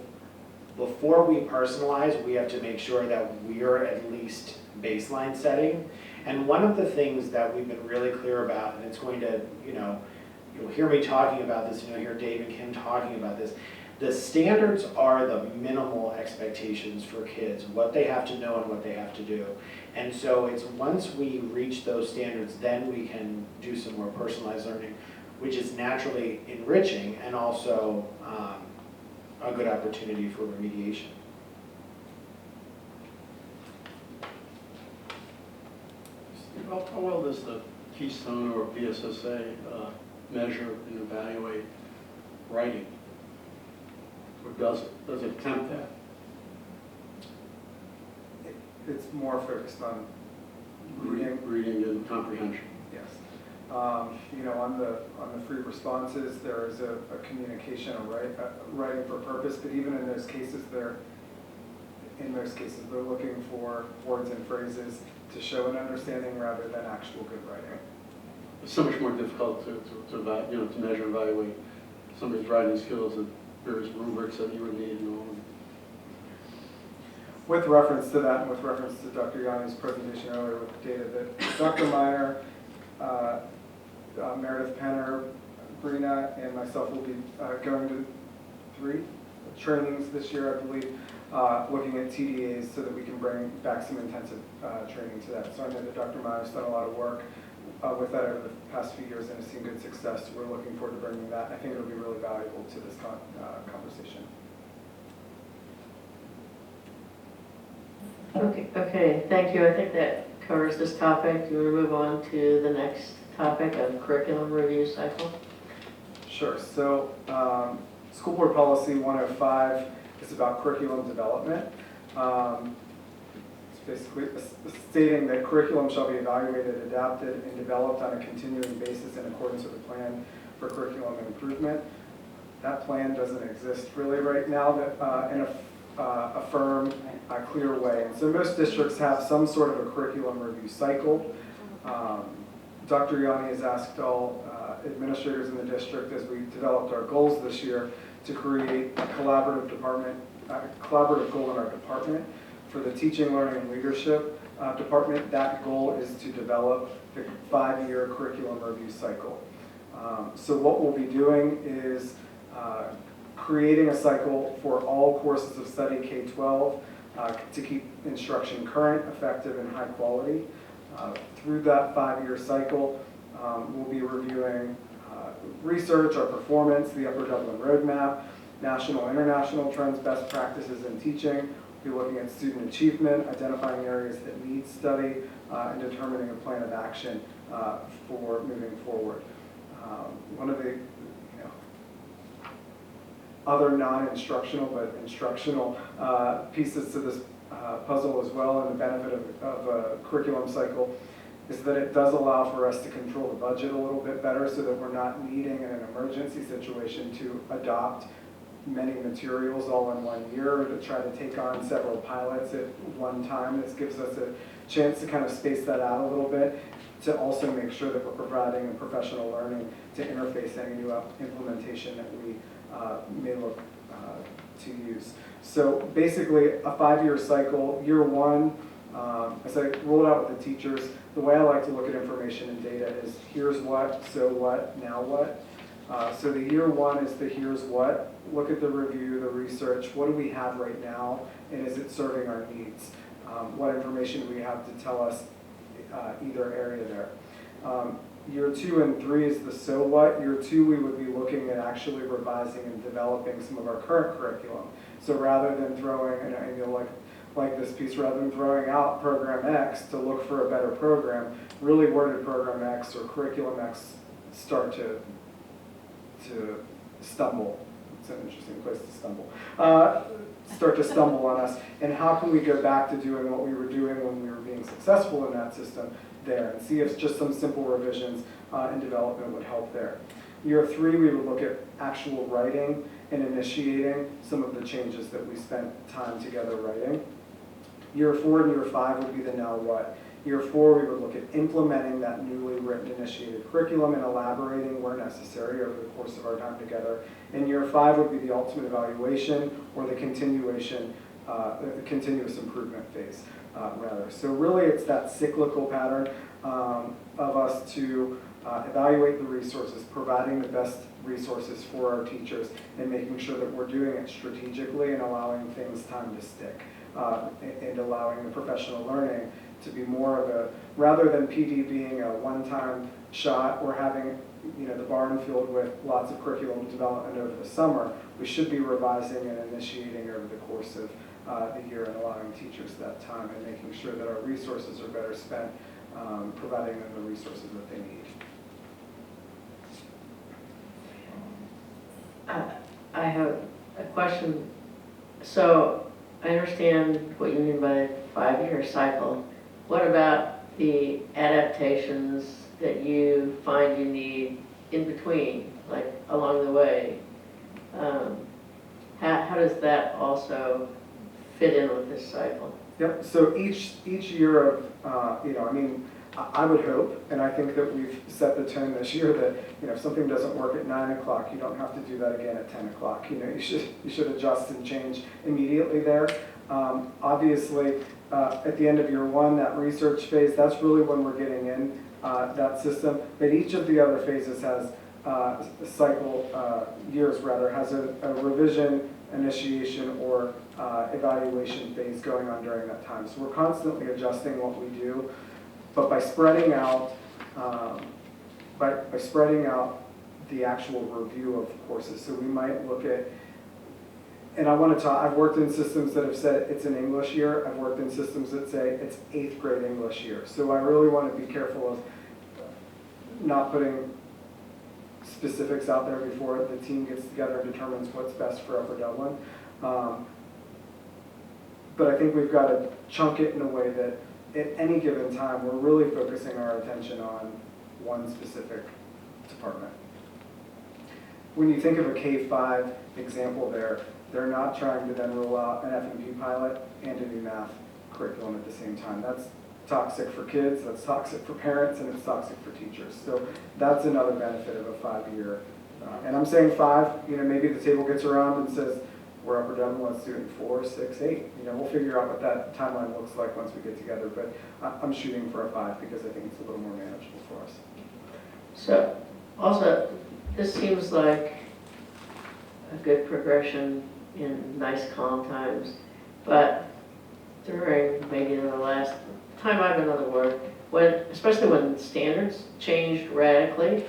before we personalize, we have to make sure that we're at least baseline setting. And one of the things that we've been really clear about, and it's going to, you'll hear me talking about this, and you'll hear Dave and Kim talking about this, the standards are the minimal expectations for kids, what they have to know and what they have to do. And so it's once we reach those standards, then we can do some more personalized learning, which is naturally enriching and also a good opportunity for remediation. How well does the Keystone or PSSA measure and evaluate writing? Or does it attempt that? It's more focused on reading. Reading and comprehension. Yes. On the free responses, there is a communication, a writing for purpose, but even in those cases, they're looking for words and phrases to show an understanding rather than actual good writing. It's so much more difficult to measure and evaluate somebody's writing skills and various rubrics that you would need and all. With reference to that, and with reference to Dr. Yanni's presentation earlier with the data, that Dr. Meyer, Meredith Penner, Brina, and myself will be going to 3 trainings this year, I believe, looking at TDAs so that we can bring back some intensive training to that. So I know that Dr. Meyer's done a lot of work with that over the past few years and has seen good success. So we're looking forward to bringing that. I think it'll be really valuable to this conversation. Okay, thank you. I think that covers this topic. Do you want to move on to the next topic of curriculum review cycle? Sure. So School Board Policy 105 is about curriculum development. It's basically stating that curriculum shall be evaluated, adapted, and developed on a continuing basis in accordance with a plan for curriculum improvement. That plan doesn't exist really right now in a firm, clear way. And so most districts have some sort of a curriculum review cycle. Dr. Yanni has asked all administrators in the district, as we developed our goals this year, to create a collaborative goal in our department. For the teaching, learning, and leadership department, that goal is to develop the 5-year curriculum review cycle. So what we'll be doing is creating a cycle for all courses of study K-12 to keep instruction current, effective, and high quality. Through that 5-year cycle, we'll be reviewing research, our performance, the Upper Dublin Roadmap, national, international trends, best practices in teaching. We'll be looking at student achievement, identifying areas that need study, and determining a plan of action for moving forward. One of the other non-instructional but instructional pieces to this puzzle as well, and the benefit of a curriculum cycle, is that it does allow for us to control the budget a little bit better so that we're not needing in an emergency situation to adopt many materials all in 1 year, or to try to take on several pilots at one time. This gives us a chance to kind of space that out a little bit, to also make sure that we're providing a professional learning to interface any new implementation that we may look to use. So basically a 5-year cycle. Year 1 As I rolled out with the teachers, the way I like to look at information and data is here's what, so what, now what. So the year one is the here's what. Look at the review, the research. What do we have right now, and is it serving our needs? What information do we have to tell us either area there? Year 2 and 3 is the so what. Year 2, we would be looking at actually revising and developing some of our current curriculum. So rather than throwing, and you'll like this piece, rather than throwing out program X to look for a better program, really where did program X or curriculum X start to stumble? It's an interesting place to stumble. Start to stumble on us, and how can we go back to doing what we were doing when we were being successful in that system there, and see if just some simple revisions and development would help there. Year 3, we would look at actual writing and initiating some of the changes that we spent time together writing. Year 4 and year 5 would be the now what. Year 4, we would look at implementing that newly written initiated curriculum and elaborating where necessary over the course of our time together. And year 5 would be the ultimate evaluation or the continuation, the continuous improvement phase, rather. So really it's that cyclical pattern of us to evaluate the resources, providing the best resources for our teachers, and making sure that we're doing it strategically and allowing things time to stick, and allowing the professional learning to be more of a, rather than PD being a one-time shot or having the barn filled with lots of curriculum development over the summer, we should be revising and initiating over the course of the year and allowing teachers that time and making sure that our resources are better spent providing them the resources that they need. I have a question. So I understand what you mean by 5-year cycle. What about the adaptations that you find you need in between, like along the way? How does that also fit in with this cycle? Yep, so each year of, I would hope, and I think that we've set the tone this year that, if something doesn't work at 9 o'clock, you don't have to do that again at 10 o'clock. You should adjust and change immediately there. Obviously, at the end of year 1, that research phase, that's really when we're getting in that system. But each of the other phases has years rather, has a revision, initiation, or evaluation phase going on during that time. So we're constantly adjusting what we do. But by spreading out, the actual review of courses, so we might look at, and I want to talk, I've worked in systems that have said it's an English year. I've worked in systems that say it's 8th grade English year. So I really want to be careful of not putting specifics out there before the team gets together and determines what's best for Upper Dublin. But I think we've got to chunk it in a way that at any given time, we're really focusing our attention on one specific department. When you think of a K-5 example there, they're not trying to then roll out an F&P pilot and a new math curriculum at the same time. That's toxic for kids, that's toxic for parents, and it's toxic for teachers. So that's another benefit of a 5-year. And I'm saying 5, maybe the table gets around and says, we're Upper Dublin, let's do it in 4, 6, 8. We'll figure out what that timeline looks like once we get together. But I'm shooting for a 5 because I think it's a little more manageable for us. So also, this seems like a good progression in nice calm times, but during maybe the last time I've been on the board, especially when standards changed radically,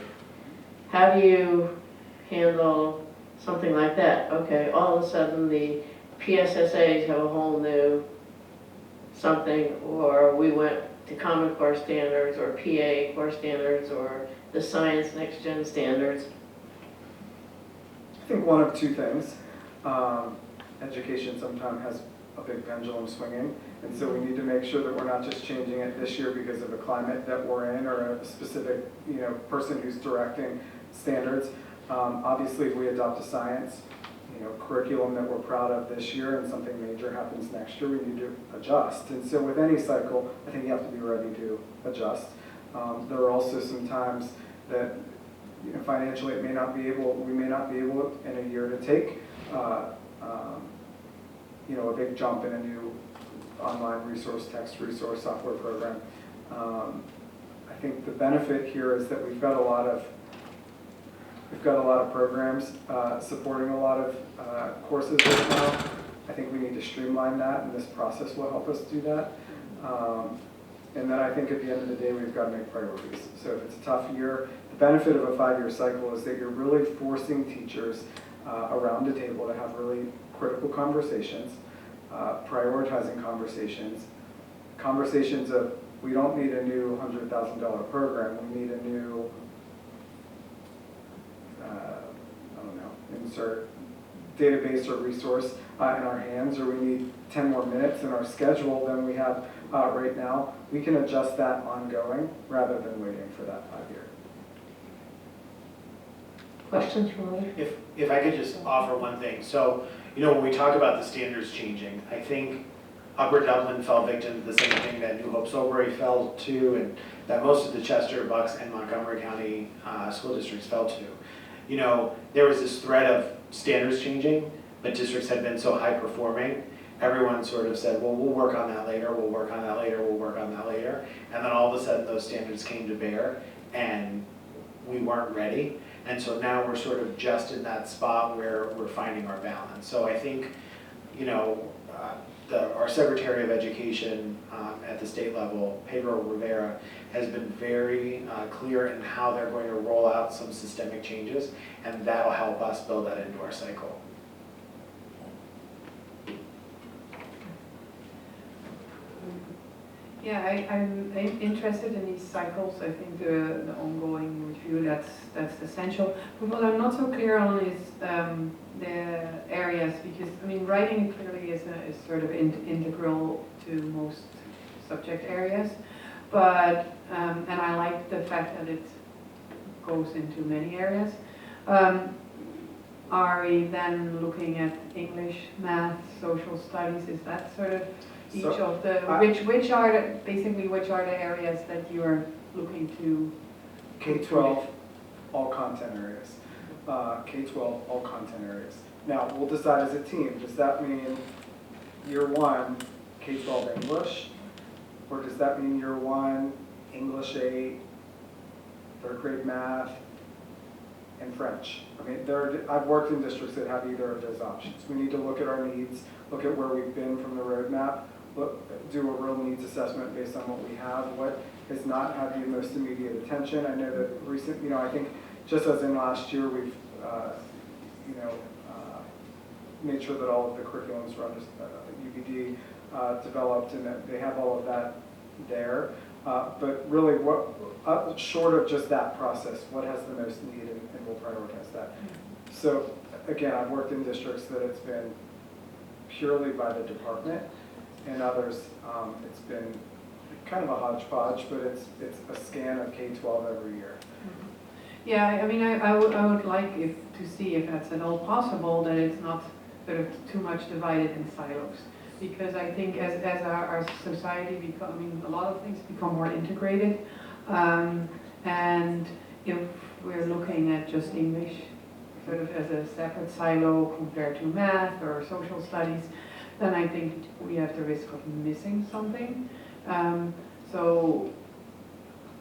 how do you handle something like that? Okay, all of a sudden the PSSAs have a whole new something, or we went to Common Core standards, or PA core standards, or the Science Next Gen standards. I think one of two things. Education sometimes has a big pendulum swinging, and so we need to make sure that we're not just changing it this year because of a climate that we're in or a specific person who's directing standards. Obviously, if we adopt a science curriculum that we're proud of this year and something major happens next year, we need to adjust. And so with any cycle, I think you have to be ready to adjust. There are also some times that financially we may not be able in a year to take a big jump in a new online resource, text resource software program. I think the benefit here is that we've got a lot of programs supporting a lot of courses right now. I think we need to streamline that, and this process will help us do that. And then I think at the end of the day, we've got to make priorities. So if it's a tough year, the benefit of a 5-year cycle is that you're really forcing teachers around the table to have really critical conversations, prioritizing conversations of, we don't need a new $100,000 program, we need a new, I don't know, insert database or resource in our hands, or we need 10 more minutes in our schedule than we have right now. We can adjust that ongoing rather than waiting for that 5-year. Questions from others? If I could just offer one thing. So, when we talk about the standards changing, I think Upper Dublin fell victim to the same thing that New Hope Silbury fell to, and that most of the Chester, Bucks, and Montgomery County school districts fell to. There was this threat of standards changing, but districts had been so high performing, everyone sort of said, well, we'll work on that later, we'll work on that later, we'll work on that later. And then all of a sudden those standards came to bear and we weren't ready. And so now we're sort of just in that spot where we're finding our balance. So I think, our Secretary of Education at the state level, Pedro Rivera, has been very clear in how they're going to roll out some systemic changes, and that'll help us build that into our cycle. Yeah, I'm interested in these cycles. I think the ongoing review, that's essential. But what I'm not so clear on is the areas, because writing clearly is sort of integral to most subject areas. But and I like the fact that it goes into many areas. Are we then looking at English, math, social studies? Is that sort of each of the, which are the areas that you are looking to? K-12, all content areas. K-12, all content areas. Now, we'll decide as a team, does that mean year 1, K-12 English? Or does that mean year 1, English 8, 3rd grade math, and French? I've worked in districts that have either of those options. We need to look at our needs, look at where we've been from the roadmap, do a real needs assessment based on what we have, what has not had the most immediate attention. I know that I think just as in last year, we've, made sure that all of the curriculums were under UBD developed and that they have all of that there. But really, short of just that process, what has the most need, and we'll prioritize that. So again, I've worked in districts that it's been purely by the department, and others it's been kind of a hodgepodge, but it's a scan of K-12 every year. Yeah, I would like to see if that's at all possible, that it's not sort of too much divided in silos. Because I think as our society a lot of things become more integrated, and if we're looking at just English sort of as a separate silo compared to math or social studies, then I think we have the risk of missing something. So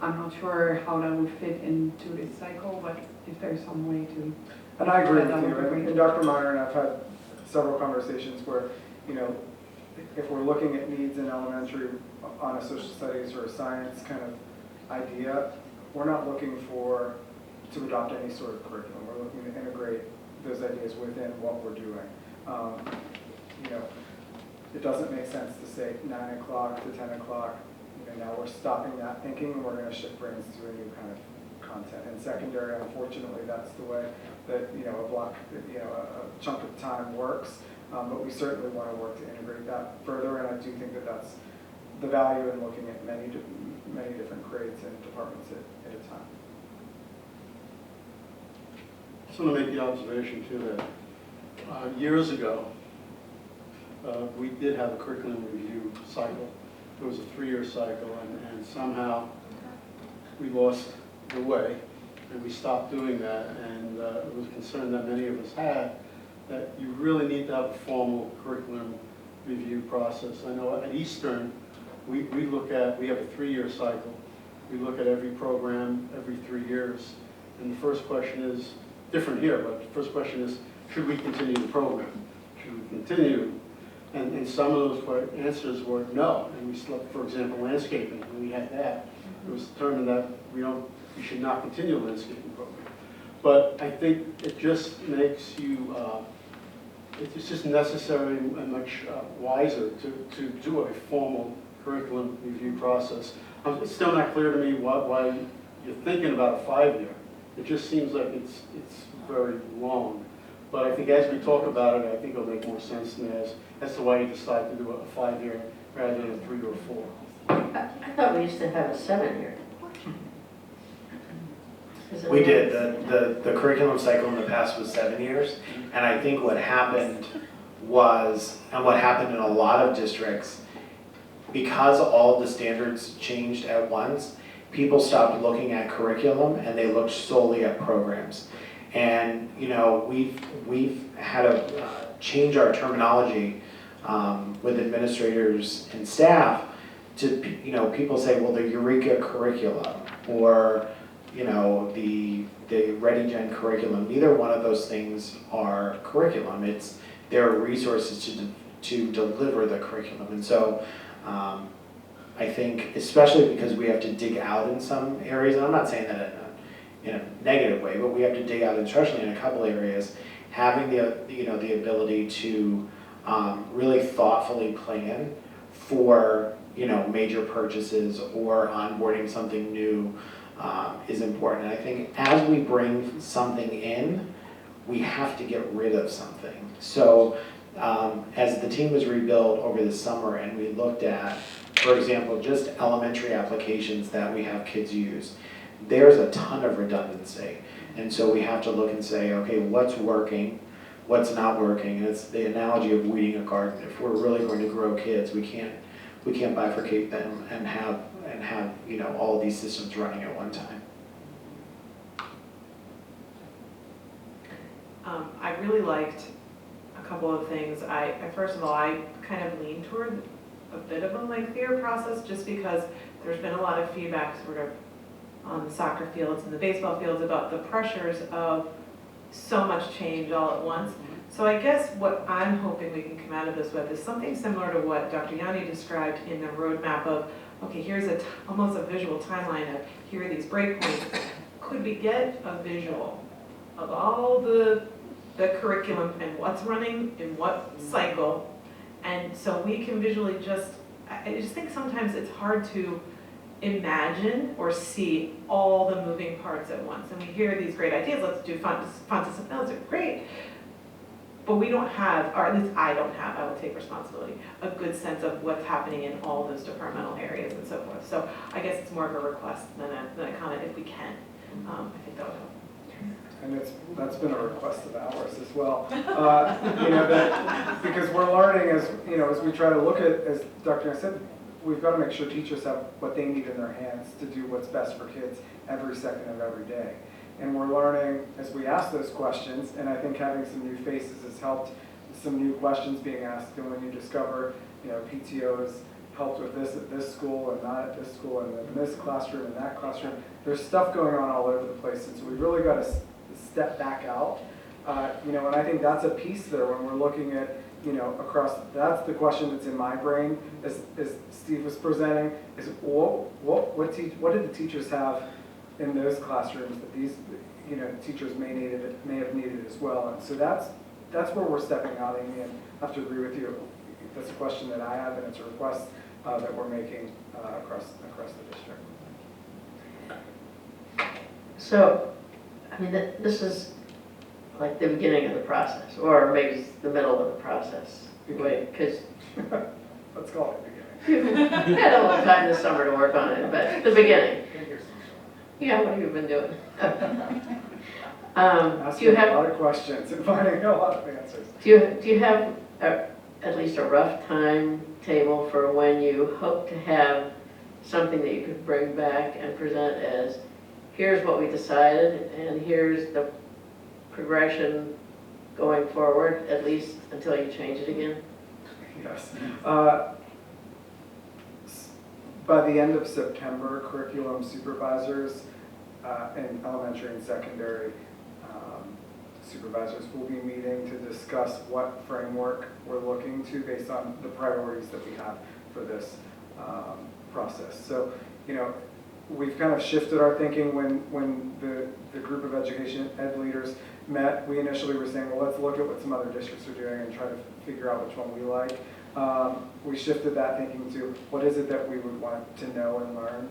I'm not sure how that would fit into this cycle, but if there's some way to. And I agree with you. And Dr. Meyer and I've had several conversations where, if we're looking at needs in elementary on a social studies or a science kind of idea, we're not looking to adopt any sort of curriculum. We're looking to integrate those ideas within what we're doing. It doesn't make sense to say 9 o'clock to 10 o'clock. Now we're stopping that thinking and we're going to shift brains to a new kind of content. And secondary, unfortunately, that's the way that a chunk of time works. But we certainly want to work to integrate that further, and I do think that that's the value in looking at many different grades and departments at a time. I just want to make the observation too that years ago, we did have a curriculum review cycle. It was a 3-year cycle, and somehow we lost the way, and we stopped doing that, and it was a concern that many of us had, that you really need to have a formal curriculum review process. I know at Eastern, we have a 3-year cycle. We look at every program every 3 years. And the first question is, different here, but the first question is, should we continue the program? Should we continue? And some of those answers were no. And we slept, for example, landscaping, and we had that. It was determined that we should not continue the landscaping program. But I think it just makes you, it's just necessary and much wiser to do a formal curriculum review process. It's still not clear to me why you're thinking about a 5-year. It just seems like it's very long. But I think as we talk about it, I think it'll make more sense to me as to why you decide to do a 5-year rather than a 3 or 4. I thought we used to have a 7-year. We did. The curriculum cycle in the past was 7 years. And I think what happened was, and what happened in a lot of districts, because all the standards changed at once, people stopped looking at curriculum and they looked solely at programs. And we've had to change our terminology with administrators and staff to, people say, well, the Eureka curriculum or the ReadyGen curriculum. Neither one of those things are curriculum. They're resources to deliver the curriculum. And so I think, especially because we have to dig out in some areas, and I'm not saying that in a negative way, but we have to dig out, especially in a couple areas, having the ability to really thoughtfully plan for major purchases or onboarding something new is important. And I think as we bring something in, we have to get rid of something. So as the team was rebuilt over the summer and we looked at, for example, just elementary applications that we have kids use, there's a ton of redundancy. And so we have to look and say, okay, what's working, what's not working? And it's the analogy of weeding a garden. If we're really going to grow kids, we can't bifurcate them and have all of these systems running at one time. I really liked a couple of things. First of all, I kind of lean toward a bit of a lengthier process just because there's been a lot of feedback sort of on the soccer fields and the baseball fields about the pressures of so much change all at once. So I guess what I'm hoping we can come out of this with is something similar to what Dr. Yanni described in the roadmap of, okay, here's almost a visual timeline of here are these breakpoints. Could we get a visual of all the curriculum and what's running in what cycle? And so we can visually I just think sometimes it's hard to imagine or see all the moving parts at once. And we hear these great ideas, let's do Fontes and Bells, are great. But we don't have, or at least I don't have, I will take responsibility, a good sense of what's happening in all those departmental areas and so forth. So I guess it's more of a request than a comment if we can. I think that would help. And that's been a request of ours as well. Because we're learning as we try to look at, as Dr. Young said, we've got to make sure teachers have what they need in their hands to do what's best for kids every second of every day. And we're learning as we ask those questions, and I think having some new faces has helped, some new questions being asked. And when you discover, PTOs helped with this at this school and not at this school and in this classroom and that classroom, there's stuff going on all over the place. And so we really got to step back out, and I think that's a piece there when we're looking at, across, that's the question that's in my brain as Steve was presenting, is what did the teachers have in those classrooms that these, teachers may have needed as well. And so that's where we're stepping out, Amy, and I have to agree with you. That's a question that I have, and it's a request that we're making across the district. So, this is like the beginning of the process, or maybe it's the middle of the process. Wait, because let's call it the beginning. you had a little time this summer to work on it, but the beginning. Yeah, what have you been doing? Asking a lot of questions and finding a lot of answers. Do you have at least a rough timetable for when you hope to have something that you could bring back and present as, here's what we decided, and here's the progression going forward, at least until you change it again? Yes. By the end of September, curriculum supervisors in elementary and secondary supervisors will be meeting to discuss what framework we're looking to based on the priorities that we have for this process. So, you know, we've kind of shifted our thinking when the group of education ed leaders met. We initially were saying, well, let's look at what some other districts are doing and try to figure out which one we like. We shifted that thinking to what is it that we would want to know and learn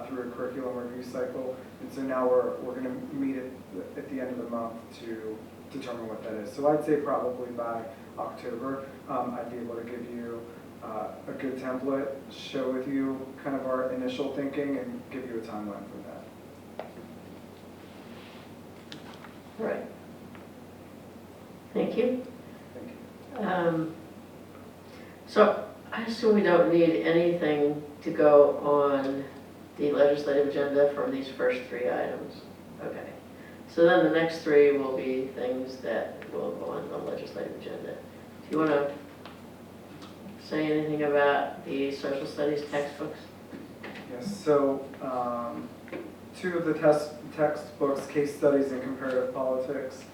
through a curriculum review cycle. And so now we're going to meet at the end of the month to determine what that is. So I'd say probably by October, I'd be able to give you a good template, show with you kind of our initial thinking, and give you a timeline for that. Right. Thank you. Thank you. So I assume we don't need anything to go on the legislative agenda from these first three items. Okay. So then the next three will be things that will go on the legislative agenda. Do you want to say anything about the social studies textbooks? Yes, so two of the textbooks, Case Studies in Comparative Politics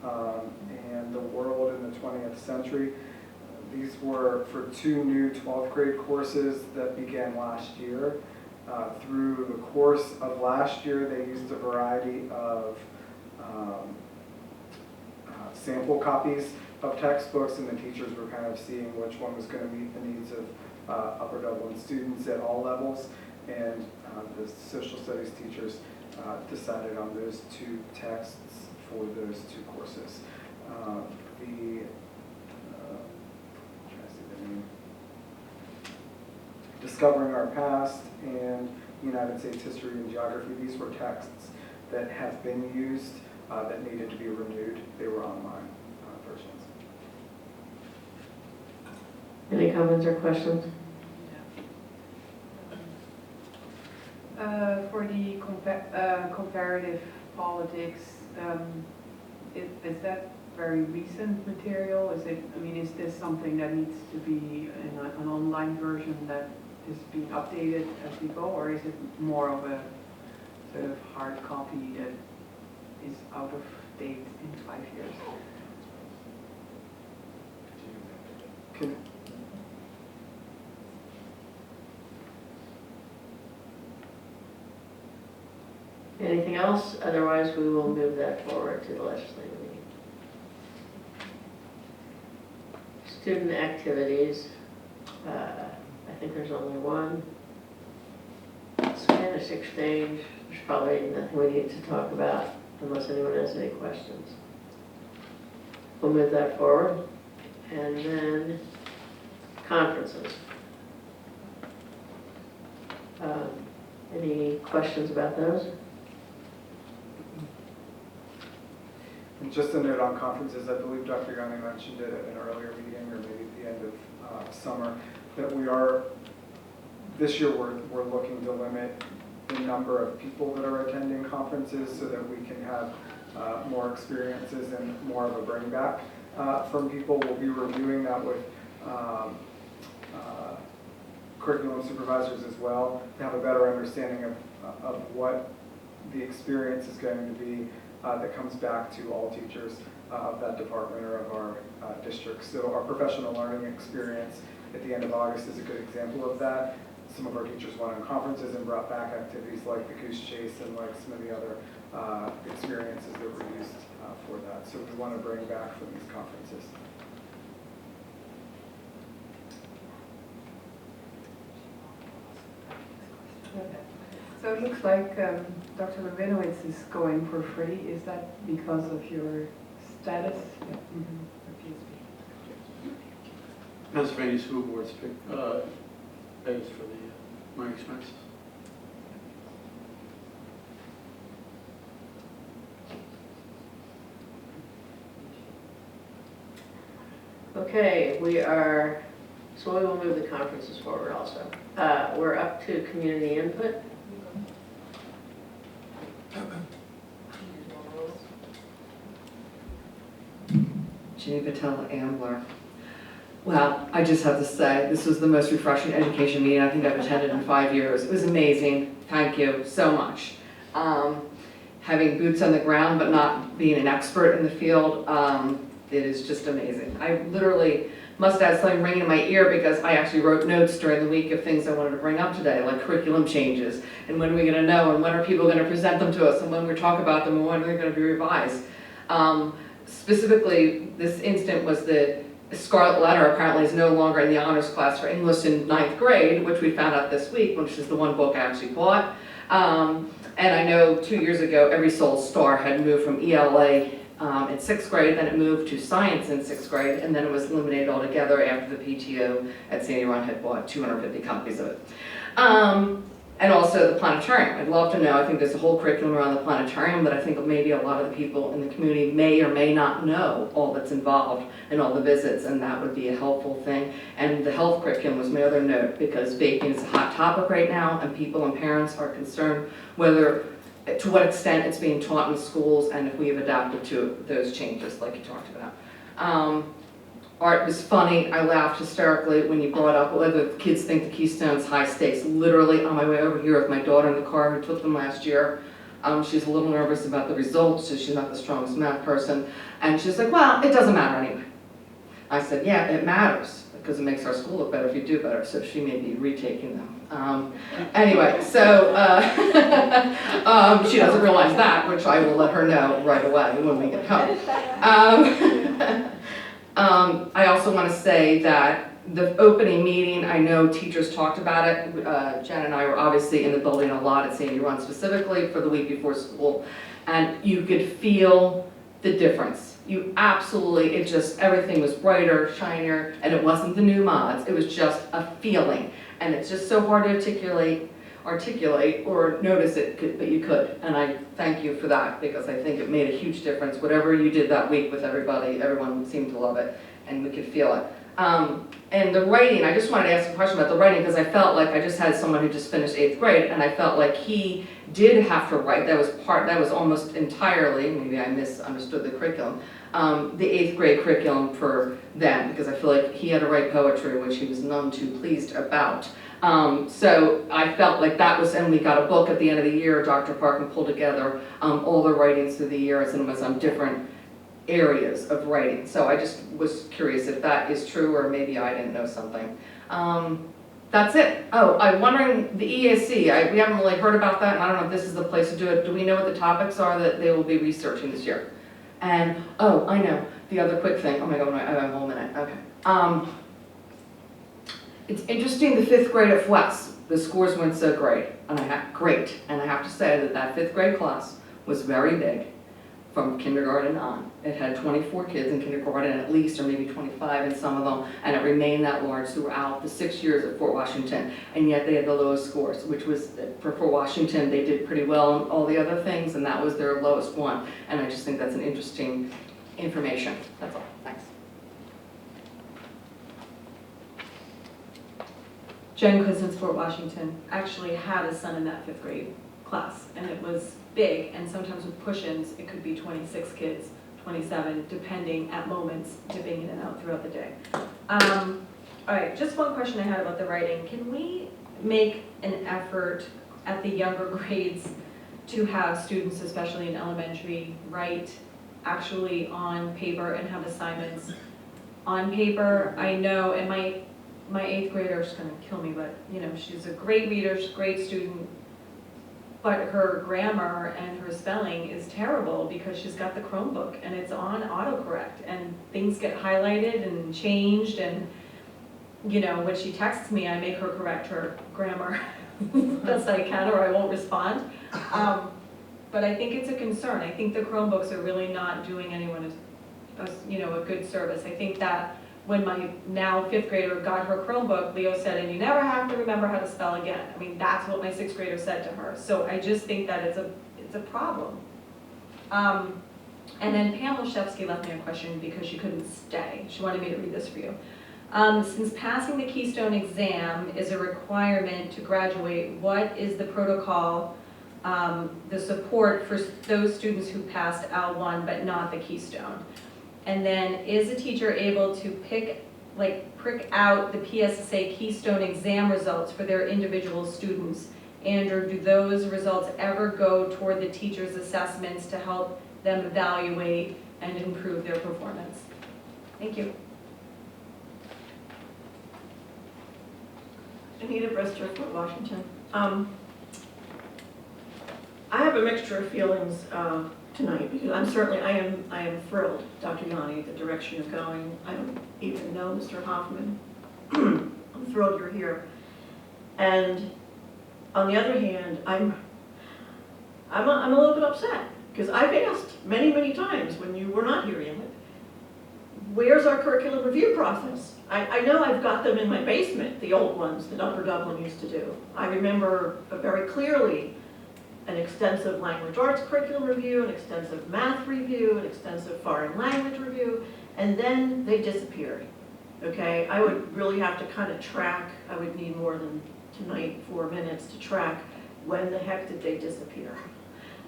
and The World in the 20th Century. These were for two new 12th grade courses that began last year. Through the course of last year, they used a variety of sample copies of textbooks, and the teachers were kind of seeing which one was going to meet the needs of Upper Dublin students at all levels. And the social studies teachers decided on those two texts for those two courses. Discovering Our Past and United States History and Geography. These were texts that have been used that needed to be renewed. They were online versions. Any comments or questions? For the comparative politics, is that very recent material? Is it? I mean, is this something that needs to be in an online version that is being updated as we go, or is it more of a sort of hard copy that is out of date in 5 years? Anything else? Otherwise, we will move that forward to the legislative meeting. Student activities. I think there's only one. Spanish exchange. There's probably nothing we need to talk about unless anyone has any questions. We'll move that forward. And then conferences. Any questions about those? And just a note on conferences, I believe Dr. Yanni mentioned it at an earlier meeting or maybe at the end of summer, that we are, this year we're looking to limit the number of people that are attending conferences so that we can have more experiences and more of a bring back from people. We'll be reviewing that with curriculum supervisors as well to have a better understanding of what the experience is going to be that comes back to all teachers of that department or of our district. So our professional learning experience at the end of August is a good example of that. Some of our teachers went on conferences and brought back activities like the Goose Chase and like some of the other experiences that were used for that. So we want to bring back from these conferences. So it looks like Dr. Rabinowitz is going for free. Is that because of your status? Yeah. Mm-hmm. Pennsylvania School Board's pays for my expenses. Okay, so we will move the conferences forward also. We're up to community input. Jenny Patel Ambler. Well, I just have to say, this was the most refreshing education meeting I think I've attended in 5 years. It was amazing. Thank you so much. Having boots on the ground, but not being an expert in the field, it is just amazing. I literally must have something ringing in my ear because I actually wrote notes during the week of things I wanted to bring up today, like curriculum changes, and when are we going to know, and when are people going to present them to us, and when we talk about them, and when they're going to be revised. Specifically, this instant was that Scarlet Letter apparently is no longer in the honors class for English in 9th grade, which we found out this week, which is the one book I actually bought. And I know 2 years ago, Every Soul's Star had moved from ELA in 6th grade, then it moved to science in 6th grade, and then it was eliminated altogether after the PTO at Sandy Run had bought 250 copies of it. And also the planetarium. I'd love to know, I think there's a whole curriculum around the planetarium, but I think maybe a lot of the people in the community may or may not know all that's involved in all the visits, and that would be a helpful thing. And the health curriculum was my other note, because vaping is a hot topic right now, and people and parents are concerned whether, to what extent it's being taught in schools, and if we have adapted to those changes like you talked about. Art was funny. I laughed hysterically when you brought up whether kids think the Keystone's high stakes. Literally on my way over here with my daughter in the car who took them last year, she's a little nervous about the results, so she's not the strongest math person. And she's like, well, it doesn't matter anyway. I said, yeah, it matters, because it makes our school look better if you do better, so she may be retaking them. Anyway, so she doesn't realize that, which I will let her know right away when we get home. I also want to say that the opening meeting, I know teachers talked about it. Jen and I were obviously in the building a lot at Sandy Run specifically for the week before school, and you could feel the difference. You absolutely, it just, everything was brighter, shinier, and it wasn't the new mods. It was just a feeling, and it's just so hard to articulate or notice it, but you could, and I thank you for that, because I think it made a huge difference. Whatever you did that week with everybody, everyone seemed to love it, and we could feel it. And the writing, I just wanted to ask a question about the writing, because I felt like I just had someone who just finished 8th grade, and I felt like he did have to write. That was almost entirely, maybe I misunderstood the curriculum, the 8th grade curriculum for them, because I feel like he had to write poetry, which he was none too pleased about. So I felt like that was, and we got a book at the end of the year. Dr. Parkin pulled together all the writings through the years, and it was on different areas of writing. So I just was curious if that is true, or maybe I didn't know something. That's it. Oh, I'm wondering, the EAC, we haven't really heard about that, and I don't know if this is the place to do it. Do we know what the topics are that they will be researching this year? And, oh, I know, the other quick thing. Oh my God, I have a whole minute. Okay. It's interesting, the 5th grade at Flex, the scores went so great, and I have to say that 5th grade class was very big from kindergarten on. It had 24 kids in kindergarten at least, or maybe 25 in some of them, and it remained that large throughout the 6 years at Fort Washington, and yet they had the lowest scores, which was, for Fort Washington, they did pretty well on all the other things, and that was their lowest one, and I just think that's an interesting information. That's all. Thanks. Jen Cousins, Fort Washington, actually had a son in that 5th grade class, and it was big, and sometimes with push-ins, it could be 26 kids, 27, depending at moments, dipping in and out throughout the day. All right, just one question I had about the writing. Can we make an effort at the younger grades to have students, especially in elementary, write actually on paper and have assignments on paper? I know, and my 8th grader is going to kill me, but you know, she's a great reader, she's a great student, but her grammar and her spelling is terrible because she's got the Chromebook and it's on autocorrect, and things get highlighted and changed, and you know, when she texts me, I make her correct her grammar best I can, or I won't respond. But I think it's a concern. I think the Chromebooks are really not doing anyone a good service. I think that when my now 5th grader got her Chromebook, Leo said, and you never have to remember how to spell again. I mean, that's what my 6th grader said to her. So I just think that it's a problem. And then Pam Olszewski left me a question because she couldn't stay. She wanted me to read this for you. Since passing the Keystone exam is a requirement to graduate, what is the protocol, the support for those students who passed L1 but not the Keystone? And then, is a teacher able to pick like prick out the PSSA Keystone exam results for their individual students? And or do those results ever go toward the teachers' assessments to help them evaluate and improve their performance? Thank you. Anita Brister, Fort Washington. I have a mixture of feelings tonight because I am thrilled, Dr. Yanni, the direction you're going. I don't even know Mr. Hoffman. I'm thrilled you're here. And on the other hand, I'm a little bit upset because I've asked many times when you were not here, Emmett, where's our curriculum review process? I know I've got them in my basement, the old ones that Upper Dublin used to do. I remember very clearly an extensive language arts curriculum review, an extensive math review, an extensive foreign language review, and then they disappeared. Okay, I would really have to kind of track, I would need more than tonight 4 minutes to track when the heck did they disappear.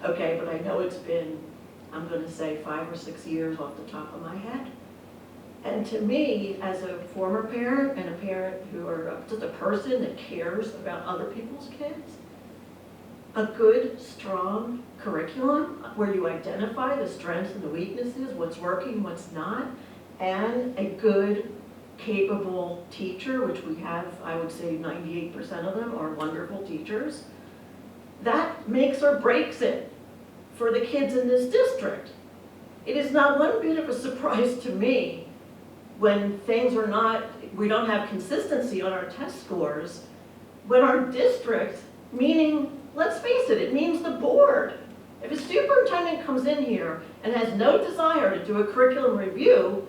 Okay, but I know it's been, I'm going to say 5 or 6 years off the top of my head. And to me, as a former parent and a parent who are just a person that cares about other people's kids, a good, strong curriculum where you identify the strengths and the weaknesses, what's working, what's not, and a good, capable teacher, which we have, I would say 98% of them are wonderful teachers, that makes or breaks it for the kids in this district. It is not one bit of a surprise to me when things are not, we don't have consistency on our test scores, when our district, meaning, let's face it, it means the board. If a superintendent comes in here and has no desire to do a curriculum review,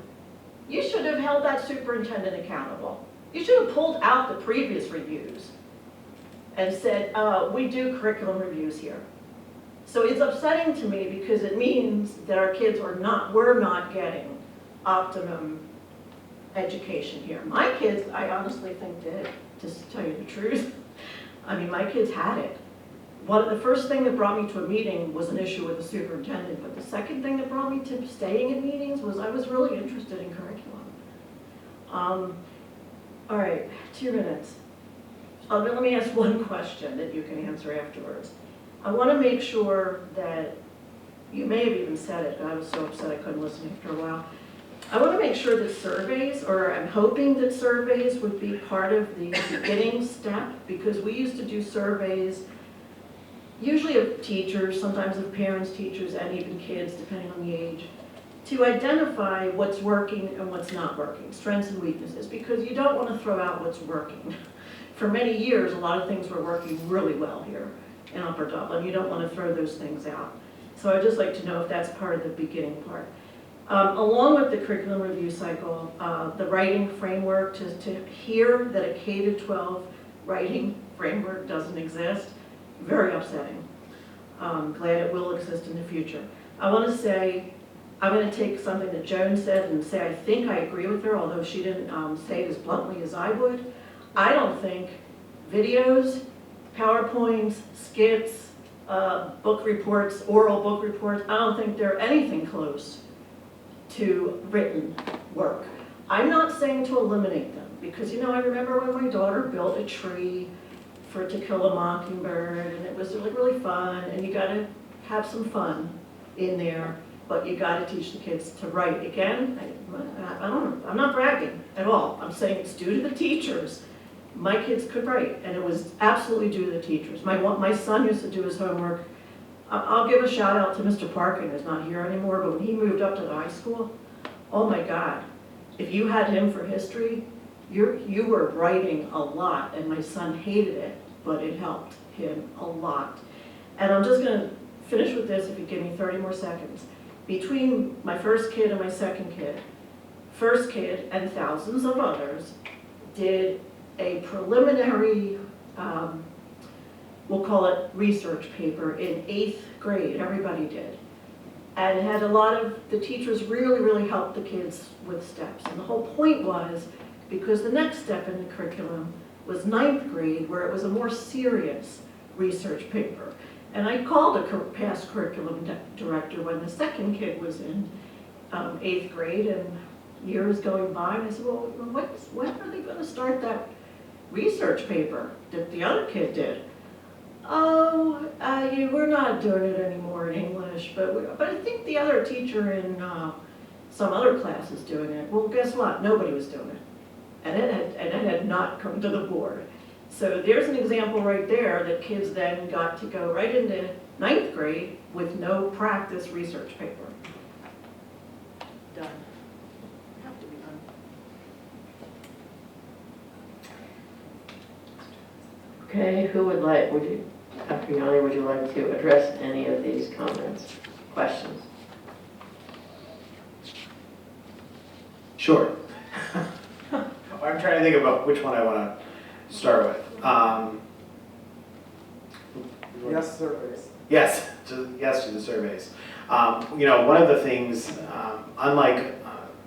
you should have held that superintendent accountable. You should have pulled out the previous reviews and said, we do curriculum reviews here. So it's upsetting to me because it means that our kids we're not getting optimum education here. My kids, I honestly think did, just to tell you the truth. I mean, my kids had it. The first thing that brought me to a meeting was an issue with the superintendent, but the second thing that brought me to staying in meetings was I was really interested in curriculum. All right, 2 minutes. Let me ask one question that you can answer afterwards. I want to make sure that, you may have even said it, but I was so upset I couldn't listen after a while. I want to make sure that surveys, or I'm hoping that surveys would be part of the beginning step, because we used to do surveys usually of teachers, sometimes of parents, teachers, and even kids, depending on the age, to identify what's working and what's not working, strengths and weaknesses, because you don't want to throw out what's working. For many years, a lot of things were working really well here in Upper Dublin. You don't want to throw those things out. So I'd just like to know if that's part of the beginning part. Along with the curriculum review cycle, the writing framework, to hear that a K-12 writing framework doesn't exist, very upsetting. Glad it will exist in the future. I want to say, I'm going to take something that Joan said and say I think I agree with her, although she didn't say it as bluntly as I would. I don't think videos, PowerPoints, skits, book reports, oral book reports, I don't think they're anything close to written work. I'm not saying to eliminate them, because I remember when my daughter built a tree for To Kill a Mockingbird, and it was really fun, and you gotta have some fun in there, but you gotta teach the kids to write. Again, I don't know, I'm not bragging at all. I'm saying it's due to the teachers. My kids could write, and it was absolutely due to the teachers. My son used to do his homework. I'll give a shout out to Mr. Parkin, who's not here anymore, but when he moved up to the high school, oh my God, if you had him for history, you were writing a lot, and my son hated it, but it helped him a lot. And I'm just gonna finish with this if you give me 30 more seconds. Between my first kid and my second kid, first kid and thousands of others did a preliminary, we'll call it research paper in 8th grade, everybody did. And it had a lot of, the teachers really helped the kids with steps. And the whole point was, because the next step in the curriculum was 9th grade, where it was a more serious research paper. And I called a past curriculum director when the second kid was in 8th grade, and years going by, and I said, well, when are they gonna start that research paper that the other kid did? Oh, we're not doing it anymore in English, but I think the other teacher in some other class is doing it. Well, guess what? Nobody was doing it. And it had not come to the board. So there's an example right there that kids then got to go right into 9th grade with no practice research paper. Done. Have to be done. Okay, who would like, Dr. Yanni, would you like to address any of these comments, questions? Sure. I'm trying to think about which one I want to start with. Yes, surveys. Yes to the surveys. One of the things, unlike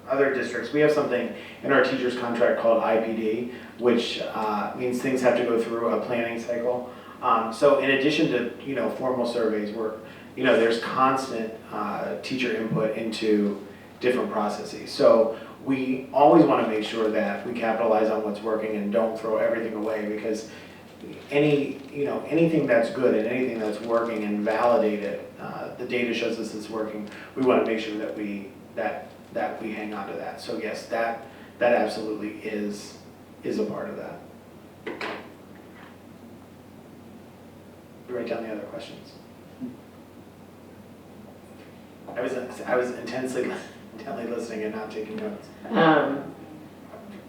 other districts, we have something in our teacher's contract called IPD, which means things have to go through a planning cycle. So in addition to, formal surveys, there's constant teacher input into different processes. So we always want to make sure that we capitalize on what's working and don't throw everything away, because anything that's good and anything that's working and validate it, the data shows us it's working. We want to make sure that we hang on to that. So yes, that absolutely is a part of that. You write down the other questions. I was intently listening and not taking notes. A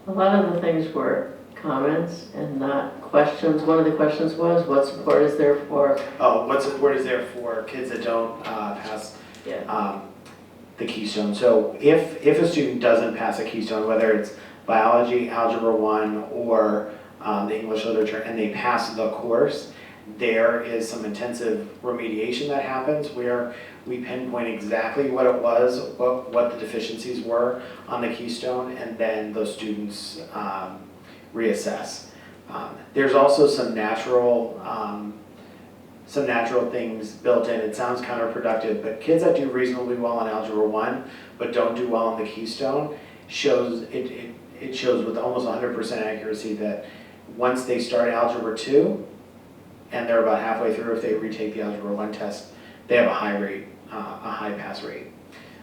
lot of the things were comments and not questions. One of the questions was, what support is there for? Oh, what support is there for kids that don't pass the Keystone? So if a student doesn't pass a Keystone, whether it's biology, algebra 1, or the English literature, and they pass the course, there is some intensive remediation that happens where we pinpoint exactly what it was, what the deficiencies were on the Keystone, and then those students reassess. There's also some natural things built in. It sounds counterproductive, but kids that do reasonably well on Algebra 1 but don't do well on the Keystone shows with almost 100% accuracy that once they start Algebra 2 and they're about halfway through, if they retake the Algebra 1 test, they have a high pass rate.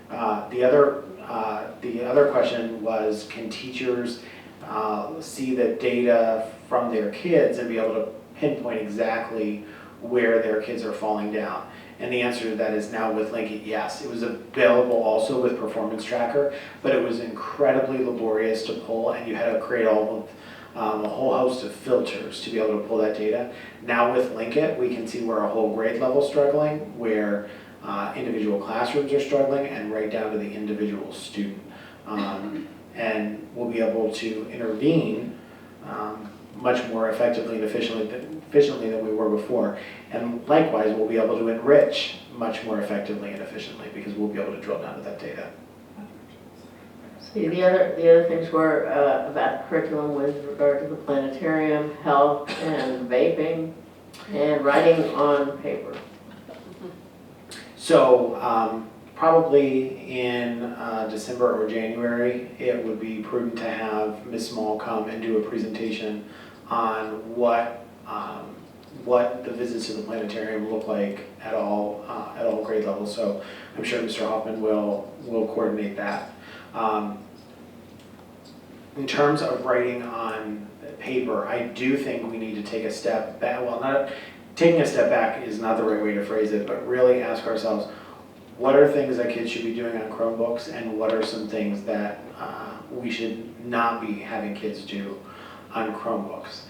The other question was, can teachers see the data from their kids and be able to pinpoint exactly where their kids are falling down? And the answer to that is now with Linkit, yes. It was available also with Performance Tracker, but it was incredibly laborious to pull, and you had to create a whole host of filters to be able to pull that data. Now with Linkit, we can see where a whole grade level is struggling, where individual classrooms are struggling, and right down to the individual student. And we'll be able to intervene much more effectively and efficiently than we were before. And likewise, we'll be able to enrich much more effectively and efficiently because we'll be able to drill down to that data. See, the other things were about curriculum with regard to the planetarium, health, and vaping, and writing on paper. So probably in December or January, it would be prudent to have Ms. Small come and do a presentation on what the visits to the planetarium look like at all grade levels. So I'm sure Mr. Hoffman will coordinate that. In terms of writing on paper, I do think we need to take a step back. Well, not taking a step back is not the right way to phrase it, but really ask ourselves, what are things that kids should be doing on Chromebooks, and what are some things that we should not be having kids do on Chromebooks?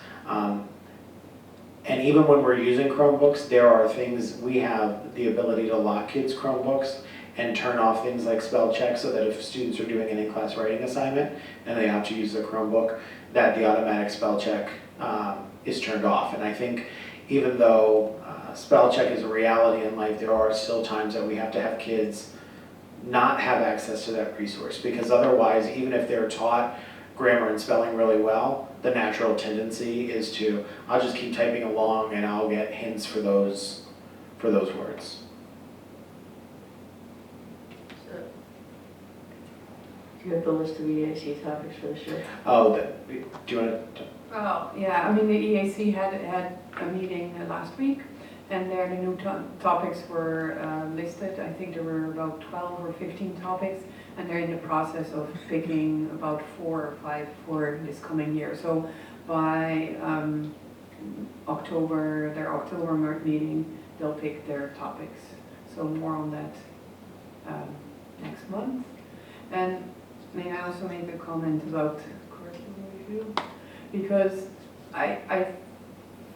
And even when we're using Chromebooks, there are things, we have the ability to lock kids' Chromebooks and turn off things like spell check, so that if students are doing an in-class writing assignment and they have to use their Chromebook, that the automatic spell check is turned off. And I think even though spell check is a reality in life, there are still times that we have to have kids not have access to that resource, because otherwise, even if they're taught grammar and spelling really well, the natural tendency is to, I'll just keep typing along and I'll get hints for those words. Do you have the list of EAC topics for this year? Oh, do you want to? Oh, yeah, I mean, the EAC had a meeting last week, and there the new topics were listed. I think there were about 12 or 15 topics, and they're in the process of picking about 4 or 5 for this coming year. So by October, their October meeting, they'll pick their topics. So more on that next month. And may I also make a comment about curriculum review? Because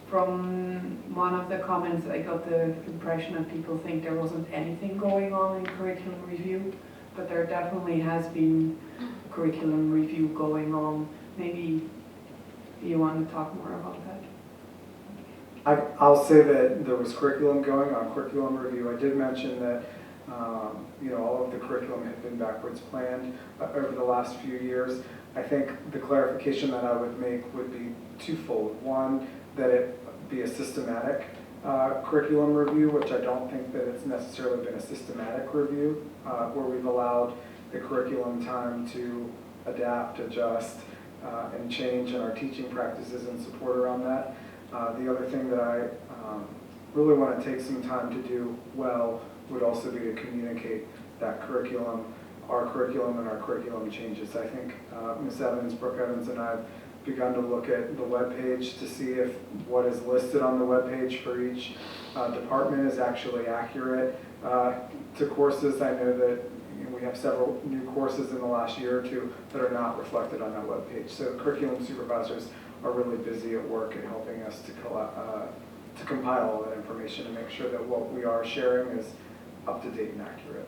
from one of the comments, I got the impression that people think there wasn't anything going on in curriculum review, but there definitely has been curriculum review going on. Maybe you want to talk more about that? I'll say that there was curriculum going on, curriculum review. I did mention that, all of the curriculum had been backwards planned over the last few years. I think the clarification that I would make would be twofold. One, that it be a systematic curriculum review, which I don't think that it's necessarily been a systematic review, where we've allowed the curriculum time to adapt, adjust, and change in our teaching practices and support around that. The other thing that I really want to take some time to do well would also be to communicate that curriculum, our curriculum and our curriculum changes. I think Ms. Evans, Brooke Evans, and I have begun to look at the webpage to see if what is listed on the webpage for each department is actually accurate to courses. I know that we have several new courses in the last year or two that are not reflected on that webpage. So curriculum supervisors are really busy at work at helping us to compile all that information and make sure that what we are sharing is up to date and accurate.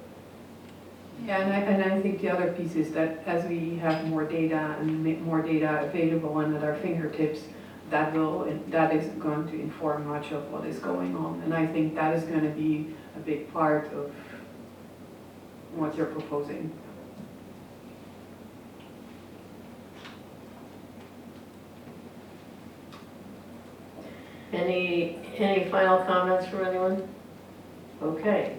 Yeah, and I think the other piece is that as we have more data and make more data available and at our fingertips, that is going to inform much of what is going on. And I think that is going to be a big part of what you're proposing. Any final comments from anyone? Okay,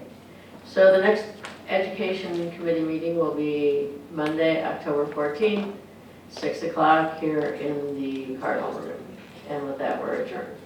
so the next Education Committee meeting will be Monday, October 14th, 6 o'clock here in the Cardinal Room. And with that, we're adjourned.